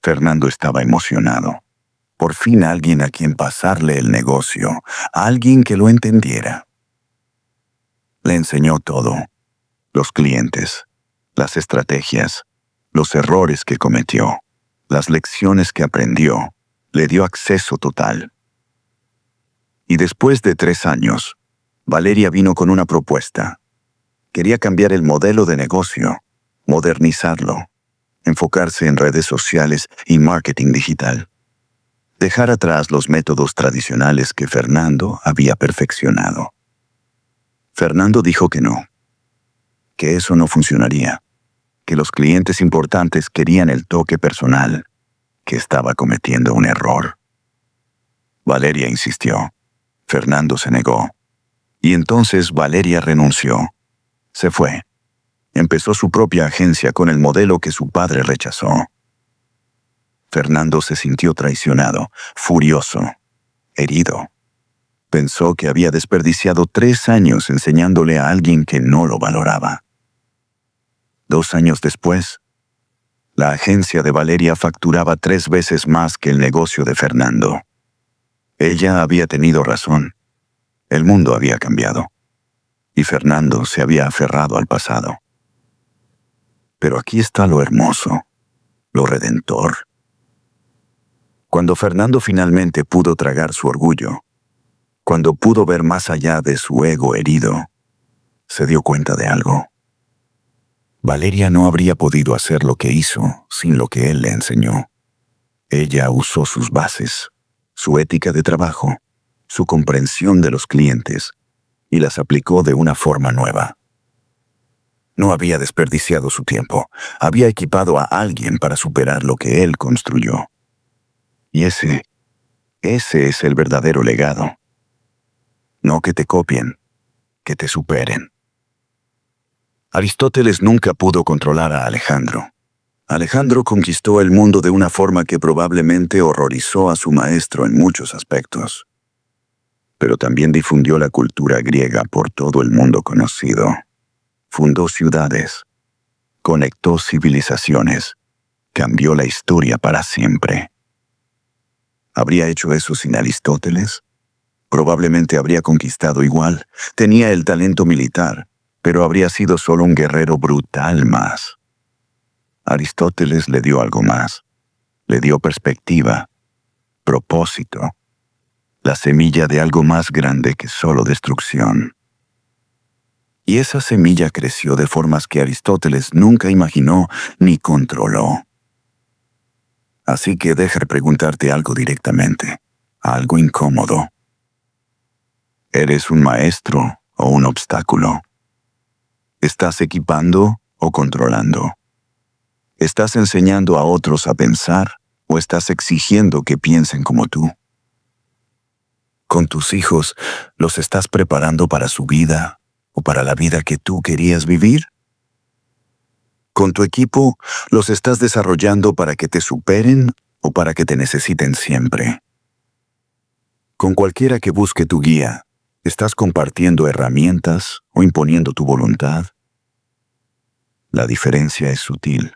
Fernando estaba emocionado. Por fin alguien a quien pasarle el negocio, alguien que lo entendiera. Le enseñó todo: los clientes, las estrategias, los errores que cometió, las lecciones que aprendió. Le dio acceso total. Y después de 3 años, Valeria vino con una propuesta. Quería cambiar el modelo de negocio, modernizarlo, enfocarse en redes sociales y marketing digital. Dejar atrás los métodos tradicionales que Fernando había perfeccionado. Fernando dijo que no, que eso no funcionaría, que los clientes importantes querían el toque personal, que estaba cometiendo un error. Valeria insistió. Fernando se negó. Y entonces Valeria renunció. Se fue. Empezó su propia agencia con el modelo que su padre rechazó. Fernando se sintió traicionado, furioso, herido. Pensó que había desperdiciado 3 años enseñándole a alguien que no lo valoraba. 2 años después, la agencia de Valeria facturaba 3 veces más que el negocio de Fernando. Ella había tenido razón. El mundo había cambiado. Y Fernando se había aferrado al pasado. Pero aquí está lo hermoso, lo redentor. Cuando Fernando finalmente pudo tragar su orgullo, cuando pudo ver más allá de su ego herido, se dio cuenta de algo. Valeria no habría podido hacer lo que hizo sin lo que él le enseñó. Ella usó sus bases, su ética de trabajo, su comprensión de los clientes, y las aplicó de una forma nueva. No había desperdiciado su tiempo. Había equipado a alguien para superar lo que él construyó. Y ese es el verdadero legado. No que te copien, que te superen. Aristóteles nunca pudo controlar a Alejandro. Alejandro conquistó el mundo de una forma que probablemente horrorizó a su maestro en muchos aspectos. Pero también difundió la cultura griega por todo el mundo conocido. Fundó ciudades, conectó civilizaciones, cambió la historia para siempre. ¿Habría hecho eso sin Aristóteles? Probablemente habría conquistado igual. Tenía el talento militar, pero habría sido solo un guerrero brutal más. Aristóteles le dio algo más. Le dio perspectiva, propósito, la semilla de algo más grande que solo destrucción. Y esa semilla creció de formas que Aristóteles nunca imaginó ni controló. Así que deja preguntarte algo directamente, algo incómodo. ¿Eres un maestro o un obstáculo? ¿Estás equipando o controlando? ¿Estás enseñando a otros a pensar o estás exigiendo que piensen como tú? ¿Con tus hijos los estás preparando para su vida o para la vida que tú querías vivir? ¿Con tu equipo los estás desarrollando para que te superen o para que te necesiten siempre? Con cualquiera que busque tu guía, ¿estás compartiendo herramientas o imponiendo tu voluntad? La diferencia es sutil,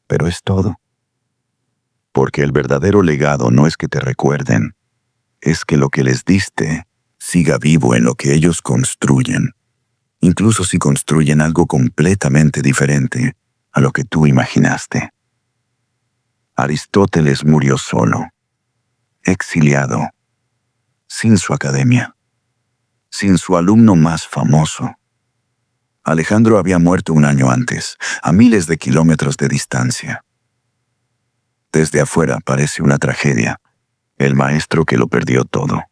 pero es todo. Porque el verdadero legado no es que te recuerden, es que lo que les diste siga vivo en lo que ellos construyen, incluso si construyen algo completamente diferente a lo que tú imaginaste. Aristóteles murió solo, exiliado, sin su academia, sin su alumno más famoso. Alejandro había muerto un año antes, a miles de kilómetros de distancia. Desde afuera parece una tragedia, el maestro que lo perdió todo.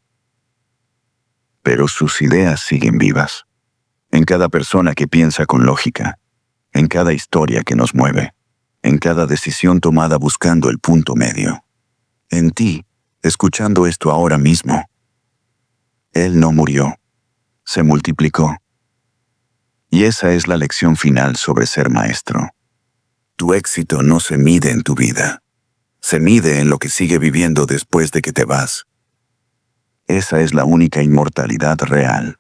Pero sus ideas siguen vivas, en cada persona que piensa con lógica, en cada historia que nos mueve, en cada decisión tomada buscando el punto medio. En ti, escuchando esto ahora mismo. Él no murió, se multiplicó. Y esa es la lección final sobre ser maestro. Tu éxito no se mide en tu vida, se mide en lo que sigue viviendo después de que te vas. Esa es la única inmortalidad real.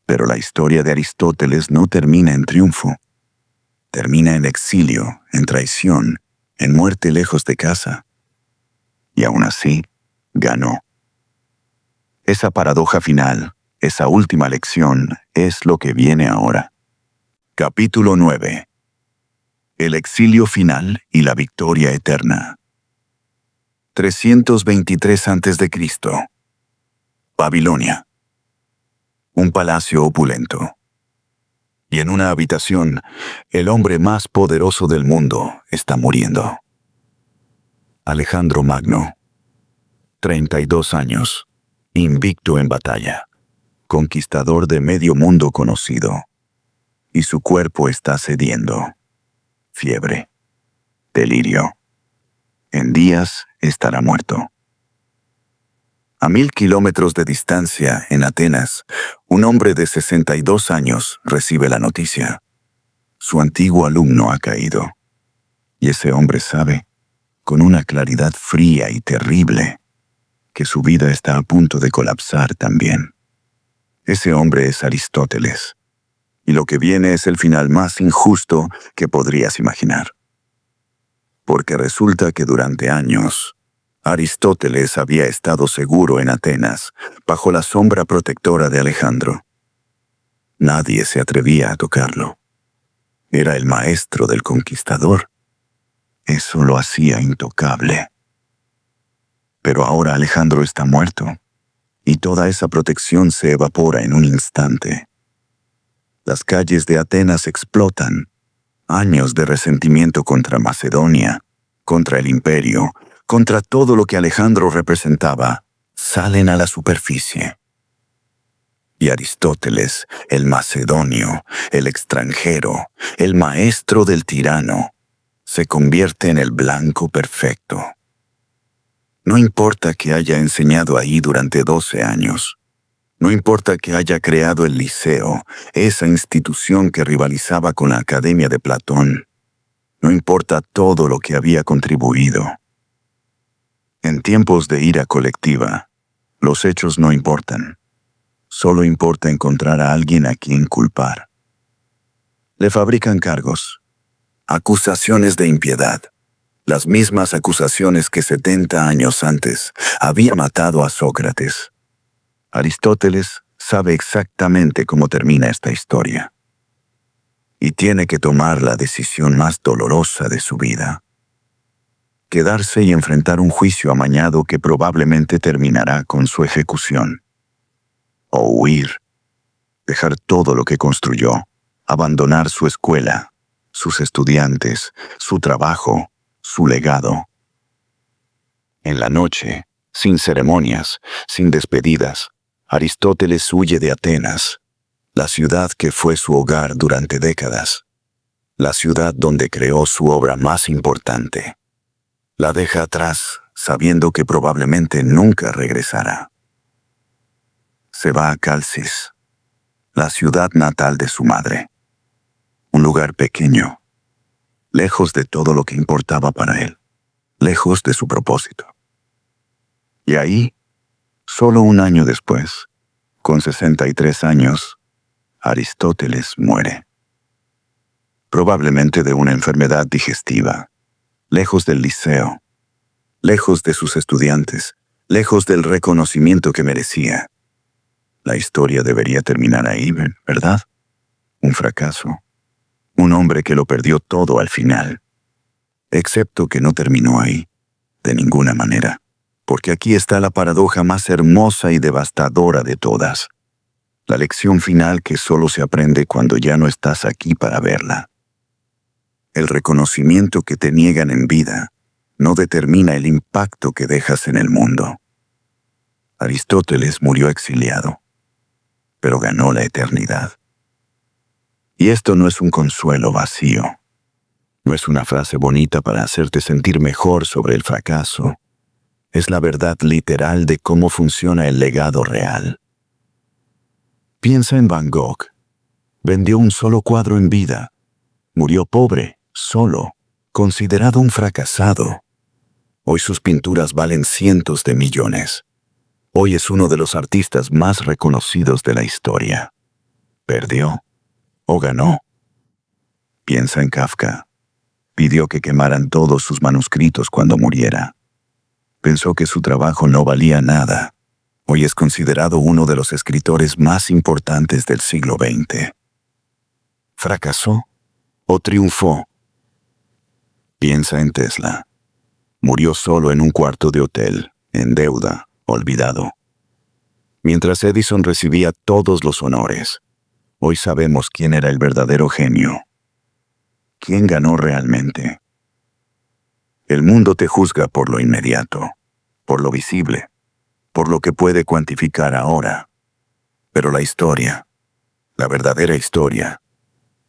Pero la historia de Aristóteles no termina en triunfo. Termina en exilio, en traición, en muerte lejos de casa. Y aún así, ganó. Esa paradoja final, esa última lección, es lo que viene ahora. Capítulo 9. El exilio final y la victoria eterna. 323 a.C. Babilonia. Un palacio opulento. Y en una habitación, el hombre más poderoso del mundo está muriendo. Alejandro Magno. 32 años. Invicto en batalla. Conquistador de medio mundo conocido. Y su cuerpo está cediendo. Fiebre. Delirio. En días estará muerto. A 1000 kilómetros de distancia, en Atenas, un hombre de 62 años recibe la noticia. Su antiguo alumno ha caído. Y ese hombre sabe, con una claridad fría y terrible, que su vida está a punto de colapsar también. Ese hombre es Aristóteles. Y lo que viene es el final más injusto que podrías imaginar. Porque resulta que durante años, Aristóteles había estado seguro en Atenas, bajo la sombra protectora de Alejandro. Nadie se atrevía a tocarlo. Era el maestro del conquistador. Eso lo hacía intocable. Pero ahora Alejandro está muerto, y toda esa protección se evapora en un instante. Las calles de Atenas explotan. Años de resentimiento contra Macedonia, contra el imperio, contra todo lo que Alejandro representaba, salen a la superficie. Y Aristóteles, el macedonio, el extranjero, el maestro del tirano, se convierte en el blanco perfecto. No importa que haya enseñado ahí durante 12 años. No importa que haya creado el Liceo, esa institución que rivalizaba con la Academia de Platón. No importa todo lo que había contribuido. En tiempos de ira colectiva, los hechos no importan. Solo importa encontrar a alguien a quien culpar. Le fabrican cargos, acusaciones de impiedad, las mismas acusaciones que 70 años antes había matado a Sócrates. Aristóteles sabe exactamente cómo termina esta historia. Y tiene que tomar la decisión más dolorosa de su vida. Quedarse y enfrentar un juicio amañado que probablemente terminará con su ejecución. O huir, dejar todo lo que construyó, abandonar su escuela, sus estudiantes, su trabajo, su legado. En la noche, sin ceremonias, sin despedidas, Aristóteles huye de Atenas, la ciudad que fue su hogar durante décadas, la ciudad donde creó su obra más importante. La deja atrás, sabiendo que probablemente nunca regresará. Se va a Calcis, la ciudad natal de su madre. Un lugar pequeño, lejos de todo lo que importaba para él, lejos de su propósito. Y ahí, solo un año después, con 63 años, Aristóteles muere. Probablemente de una enfermedad digestiva, lejos del Liceo, lejos de sus estudiantes, lejos del reconocimiento que merecía. La historia debería terminar ahí, ¿verdad? Un fracaso. Un hombre que lo perdió todo al final. Excepto que no terminó ahí, de ninguna manera. Porque aquí está la paradoja más hermosa y devastadora de todas. La lección final que solo se aprende cuando ya no estás aquí para verla. El reconocimiento que te niegan en vida no determina el impacto que dejas en el mundo. Aristóteles murió exiliado, pero ganó la eternidad. Y esto no es un consuelo vacío. No es una frase bonita para hacerte sentir mejor sobre el fracaso. Es la verdad literal de cómo funciona el legado real. Piensa en Van Gogh. Vendió un solo cuadro en vida. Murió pobre, solo, considerado un fracasado. Hoy sus pinturas valen cientos de millones. Hoy es uno de los artistas más reconocidos de la historia. ¿Perdió o ganó? Piensa en Kafka. Pidió que quemaran todos sus manuscritos cuando muriera. Pensó que su trabajo no valía nada. Hoy es considerado uno de los escritores más importantes del siglo XX. ¿Fracasó o triunfó? Piensa en Tesla. Murió solo en un cuarto de hotel, en deuda, olvidado. Mientras Edison recibía todos los honores, hoy sabemos quién era el verdadero genio. ¿Quién ganó realmente? El mundo te juzga por lo inmediato, por lo visible, por lo que puede cuantificar ahora. Pero la historia, la verdadera historia,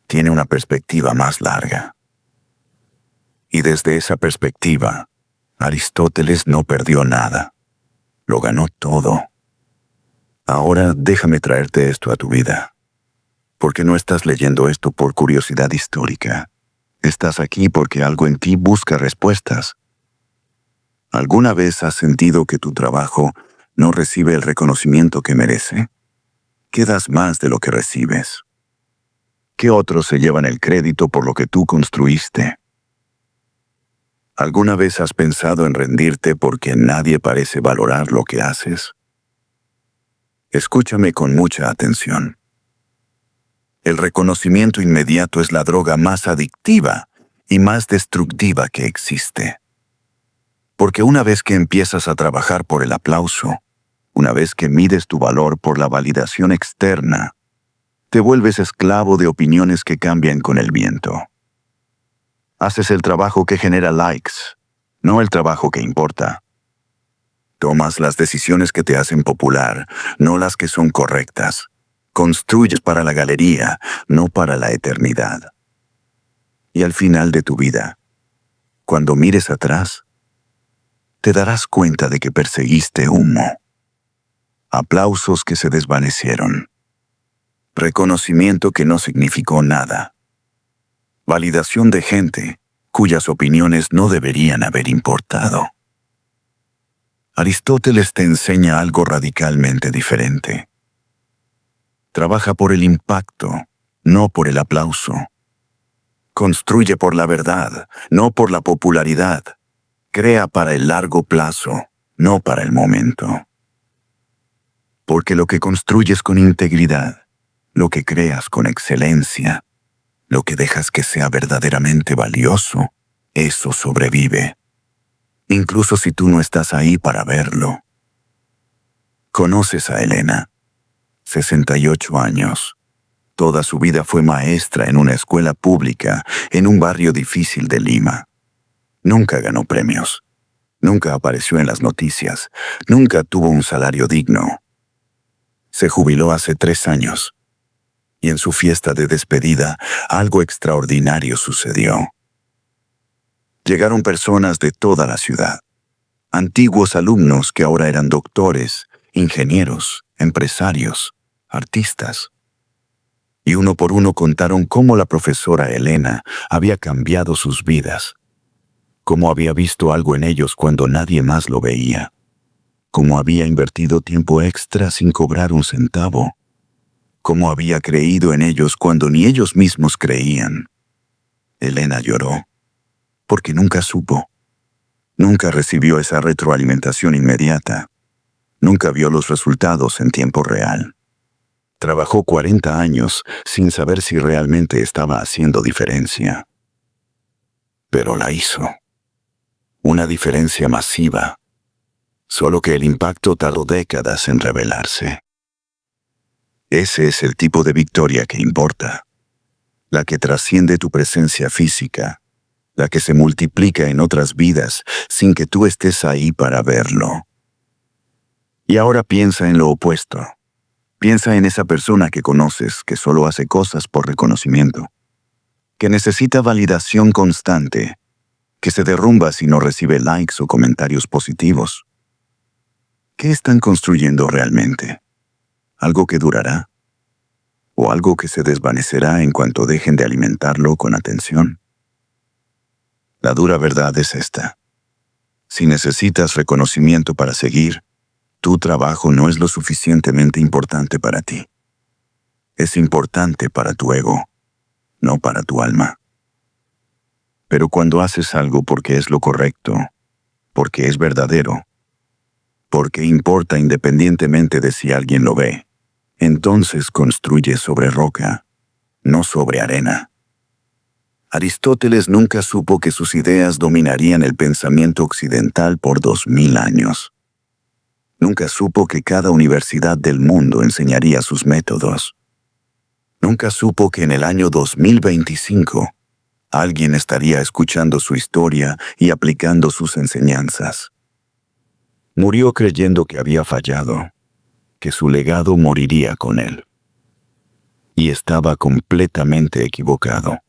tiene una perspectiva más larga. Y desde esa perspectiva, Aristóteles no perdió nada. Lo ganó todo. Ahora déjame traerte esto a tu vida. Porque no estás leyendo esto por curiosidad histórica. Estás aquí porque algo en ti busca respuestas. ¿Alguna vez has sentido que tu trabajo no recibe el reconocimiento que merece? ¿Qué das más de lo que recibes? ¿Qué otros se llevan el crédito por lo que tú construiste? ¿Alguna vez has pensado en rendirte porque nadie parece valorar lo que haces? Escúchame con mucha atención. El reconocimiento inmediato es la droga más adictiva y más destructiva que existe. Porque una vez que empiezas a trabajar por el aplauso, una vez que mides tu valor por la validación externa, te vuelves esclavo de opiniones que cambian con el viento. Haces el trabajo que genera likes, no el trabajo que importa. Tomas las decisiones que te hacen popular, no las que son correctas. Construyes para la galería, no para la eternidad. Y al final de tu vida, cuando mires atrás, te darás cuenta de que perseguiste humo. Aplausos que se desvanecieron. Reconocimiento que no significó nada. Validación de gente cuyas opiniones no deberían haber importado. Aristóteles te enseña algo radicalmente diferente. Trabaja por el impacto, no por el aplauso. Construye por la verdad, no por la popularidad. Crea para el largo plazo, no para el momento. Porque lo que construyes con integridad, lo que creas con excelencia, lo que dejas que sea verdaderamente valioso, eso sobrevive. Incluso si tú no estás ahí para verlo. Conoces a Elena, 68 años. Toda su vida fue maestra en una escuela pública en un barrio difícil de Lima. Nunca ganó premios. Nunca apareció en las noticias. Nunca tuvo un salario digno. Se jubiló hace 3 años. Y en su fiesta de despedida, algo extraordinario sucedió. Llegaron personas de toda la ciudad. Antiguos alumnos que ahora eran doctores, ingenieros, empresarios, artistas. Y uno por uno contaron cómo la profesora Elena había cambiado sus vidas. Cómo había visto algo en ellos cuando nadie más lo veía. Cómo había invertido tiempo extra sin cobrar un centavo. Cómo había creído en ellos cuando ni ellos mismos creían. Elena lloró, porque nunca supo. Nunca recibió esa retroalimentación inmediata. Nunca vio los resultados en tiempo real. Trabajó 40 años sin saber si realmente estaba haciendo diferencia. Pero la hizo. Una diferencia masiva. Solo que el impacto tardó décadas en revelarse. Ese es el tipo de victoria que importa. La que trasciende tu presencia física. La que se multiplica en otras vidas sin que tú estés ahí para verlo. Y ahora piensa en lo opuesto. Piensa en esa persona que conoces que solo hace cosas por reconocimiento, que necesita validación constante, que se derrumba si no recibe likes o comentarios positivos. ¿Qué están construyendo realmente? ¿Algo que durará? ¿O algo que se desvanecerá en cuanto dejen de alimentarlo con atención? La dura verdad es esta. Si necesitas reconocimiento para seguir, tu trabajo no es lo suficientemente importante para ti. Es importante para tu ego, no para tu alma. Pero cuando haces algo porque es lo correcto, porque es verdadero, porque importa independientemente de si alguien lo ve, entonces construyes sobre roca, no sobre arena. Aristóteles nunca supo que sus ideas dominarían el pensamiento occidental por 2000 años. Nunca supo que cada universidad del mundo enseñaría sus métodos. Nunca supo que en el año 2025 alguien estaría escuchando su historia y aplicando sus enseñanzas. Murió creyendo que había fallado, que su legado moriría con él. Y estaba completamente equivocado.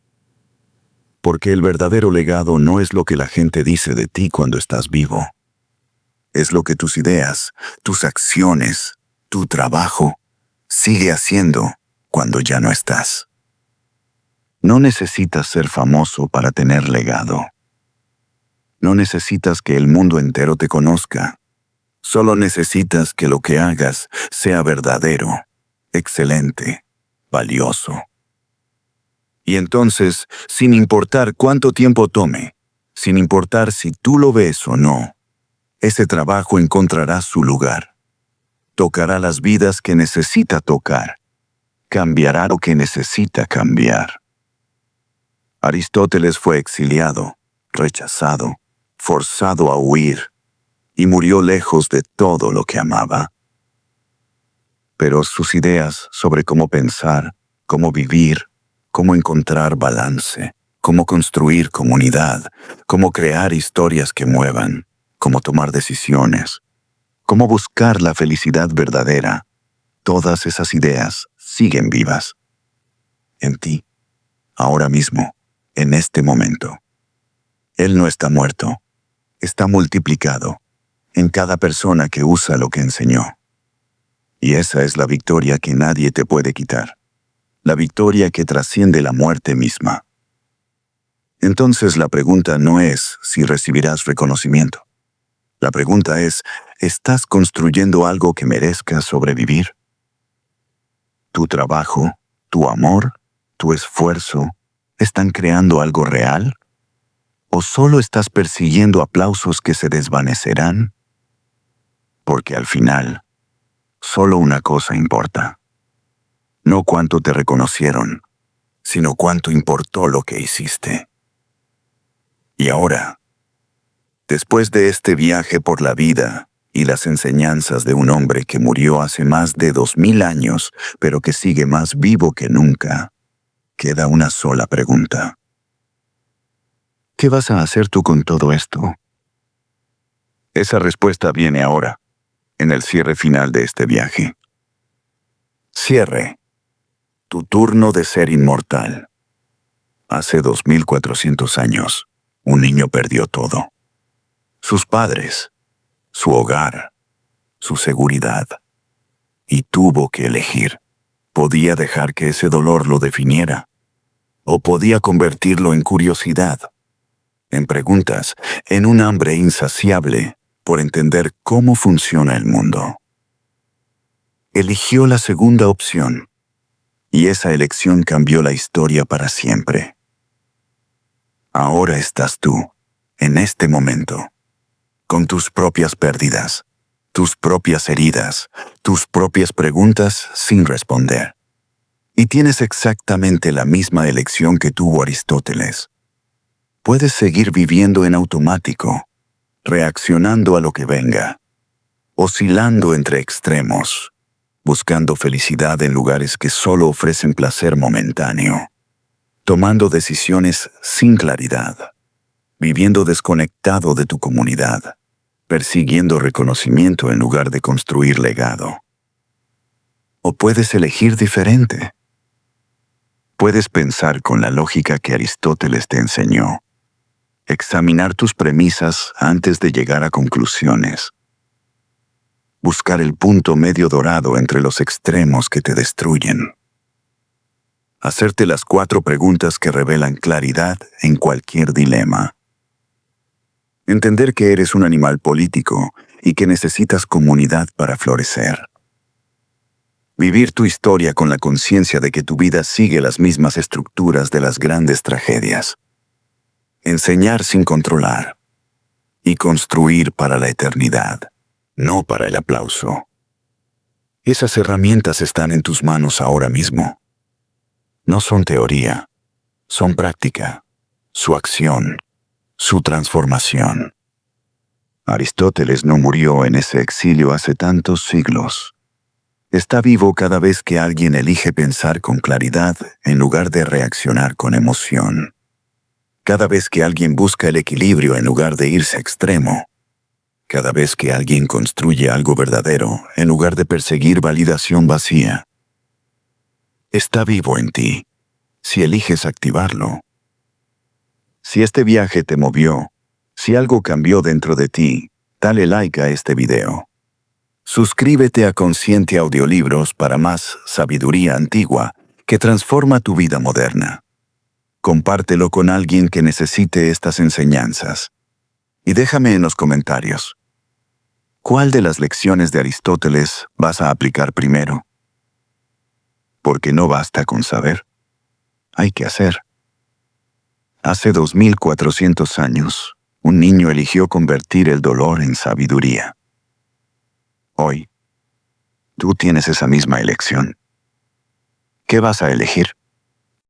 Porque el verdadero legado no es lo que la gente dice de ti cuando estás vivo. Es lo que tus ideas, tus acciones, tu trabajo sigue haciendo cuando ya no estás. No necesitas ser famoso para tener legado. No necesitas que el mundo entero te conozca. Solo necesitas que lo que hagas sea verdadero, excelente, valioso. Y entonces, sin importar cuánto tiempo tome, sin importar si tú lo ves o no, ese trabajo encontrará su lugar. Tocará las vidas que necesita tocar. Cambiará lo que necesita cambiar. Aristóteles fue exiliado, rechazado, forzado a huir, y murió lejos de todo lo que amaba. Pero sus ideas sobre cómo pensar, cómo vivir, cómo encontrar balance, cómo construir comunidad, cómo crear historias que muevan, cómo tomar decisiones, cómo buscar la felicidad verdadera, todas esas ideas siguen vivas. En ti, ahora mismo, en este momento. Él no está muerto, está multiplicado en cada persona que usa lo que enseñó. Y esa es la victoria que nadie te puede quitar, la victoria que trasciende la muerte misma. Entonces la pregunta no es si recibirás reconocimiento. La pregunta es, ¿estás construyendo algo que merezca sobrevivir? ¿Tu trabajo, tu amor, tu esfuerzo están creando algo real? ¿O solo estás persiguiendo aplausos que se desvanecerán? Porque al final, solo una cosa importa. No cuánto te reconocieron, sino cuánto importó lo que hiciste. Y ahora, después de este viaje por la vida y las enseñanzas de un hombre que murió hace más de 2000 años, pero que sigue más vivo que nunca, queda una sola pregunta. ¿Qué vas a hacer tú con todo esto? Esa respuesta viene ahora, en el cierre final de este viaje. Cierre. Tu turno de ser inmortal. Hace 2400 años, un niño perdió todo. Sus padres, su hogar, su seguridad. Y tuvo que elegir. Podía dejar que ese dolor lo definiera, o podía convertirlo en curiosidad, en preguntas, en un hambre insaciable por entender cómo funciona el mundo. Eligió la segunda opción, y esa elección cambió la historia para siempre. Ahora estás tú, en este momento, con tus propias pérdidas, tus propias heridas, tus propias preguntas sin responder. Y tienes exactamente la misma elección que tuvo Aristóteles. Puedes seguir viviendo en automático, reaccionando a lo que venga, oscilando entre extremos, buscando felicidad en lugares que solo ofrecen placer momentáneo, tomando decisiones sin claridad, viviendo desconectado de tu comunidad, persiguiendo reconocimiento en lugar de construir legado. O puedes elegir diferente. Puedes pensar con la lógica que Aristóteles te enseñó, examinar tus premisas antes de llegar a conclusiones, buscar el punto medio dorado entre los extremos que te destruyen, hacerte las 4 preguntas que revelan claridad en cualquier dilema, entender que eres un animal político y que necesitas comunidad para florecer, vivir tu historia con la conciencia de que tu vida sigue las mismas estructuras de las grandes tragedias, enseñar sin controlar y construir para la eternidad, no para el aplauso. Esas herramientas están en tus manos ahora mismo. No son teoría, son práctica, su acción, su transformación. Aristóteles no murió en ese exilio hace tantos siglos. Está vivo cada vez que alguien elige pensar con claridad en lugar de reaccionar con emoción. Cada vez que alguien busca el equilibrio en lugar de irse a extremo. Cada vez que alguien construye algo verdadero en lugar de perseguir validación vacía. Está vivo en ti, si eliges activarlo. Si este viaje te movió, si algo cambió dentro de ti, dale like a este video. Suscríbete a Consciente Audiolibros para más sabiduría antigua que transforma tu vida moderna. Compártelo con alguien que necesite estas enseñanzas. Y déjame en los comentarios, ¿cuál de las lecciones de Aristóteles vas a aplicar primero? Porque no basta con saber, hay que hacer. Hace 2400 años, un niño eligió convertir el dolor en sabiduría. Hoy, tú tienes esa misma elección. ¿Qué vas a elegir?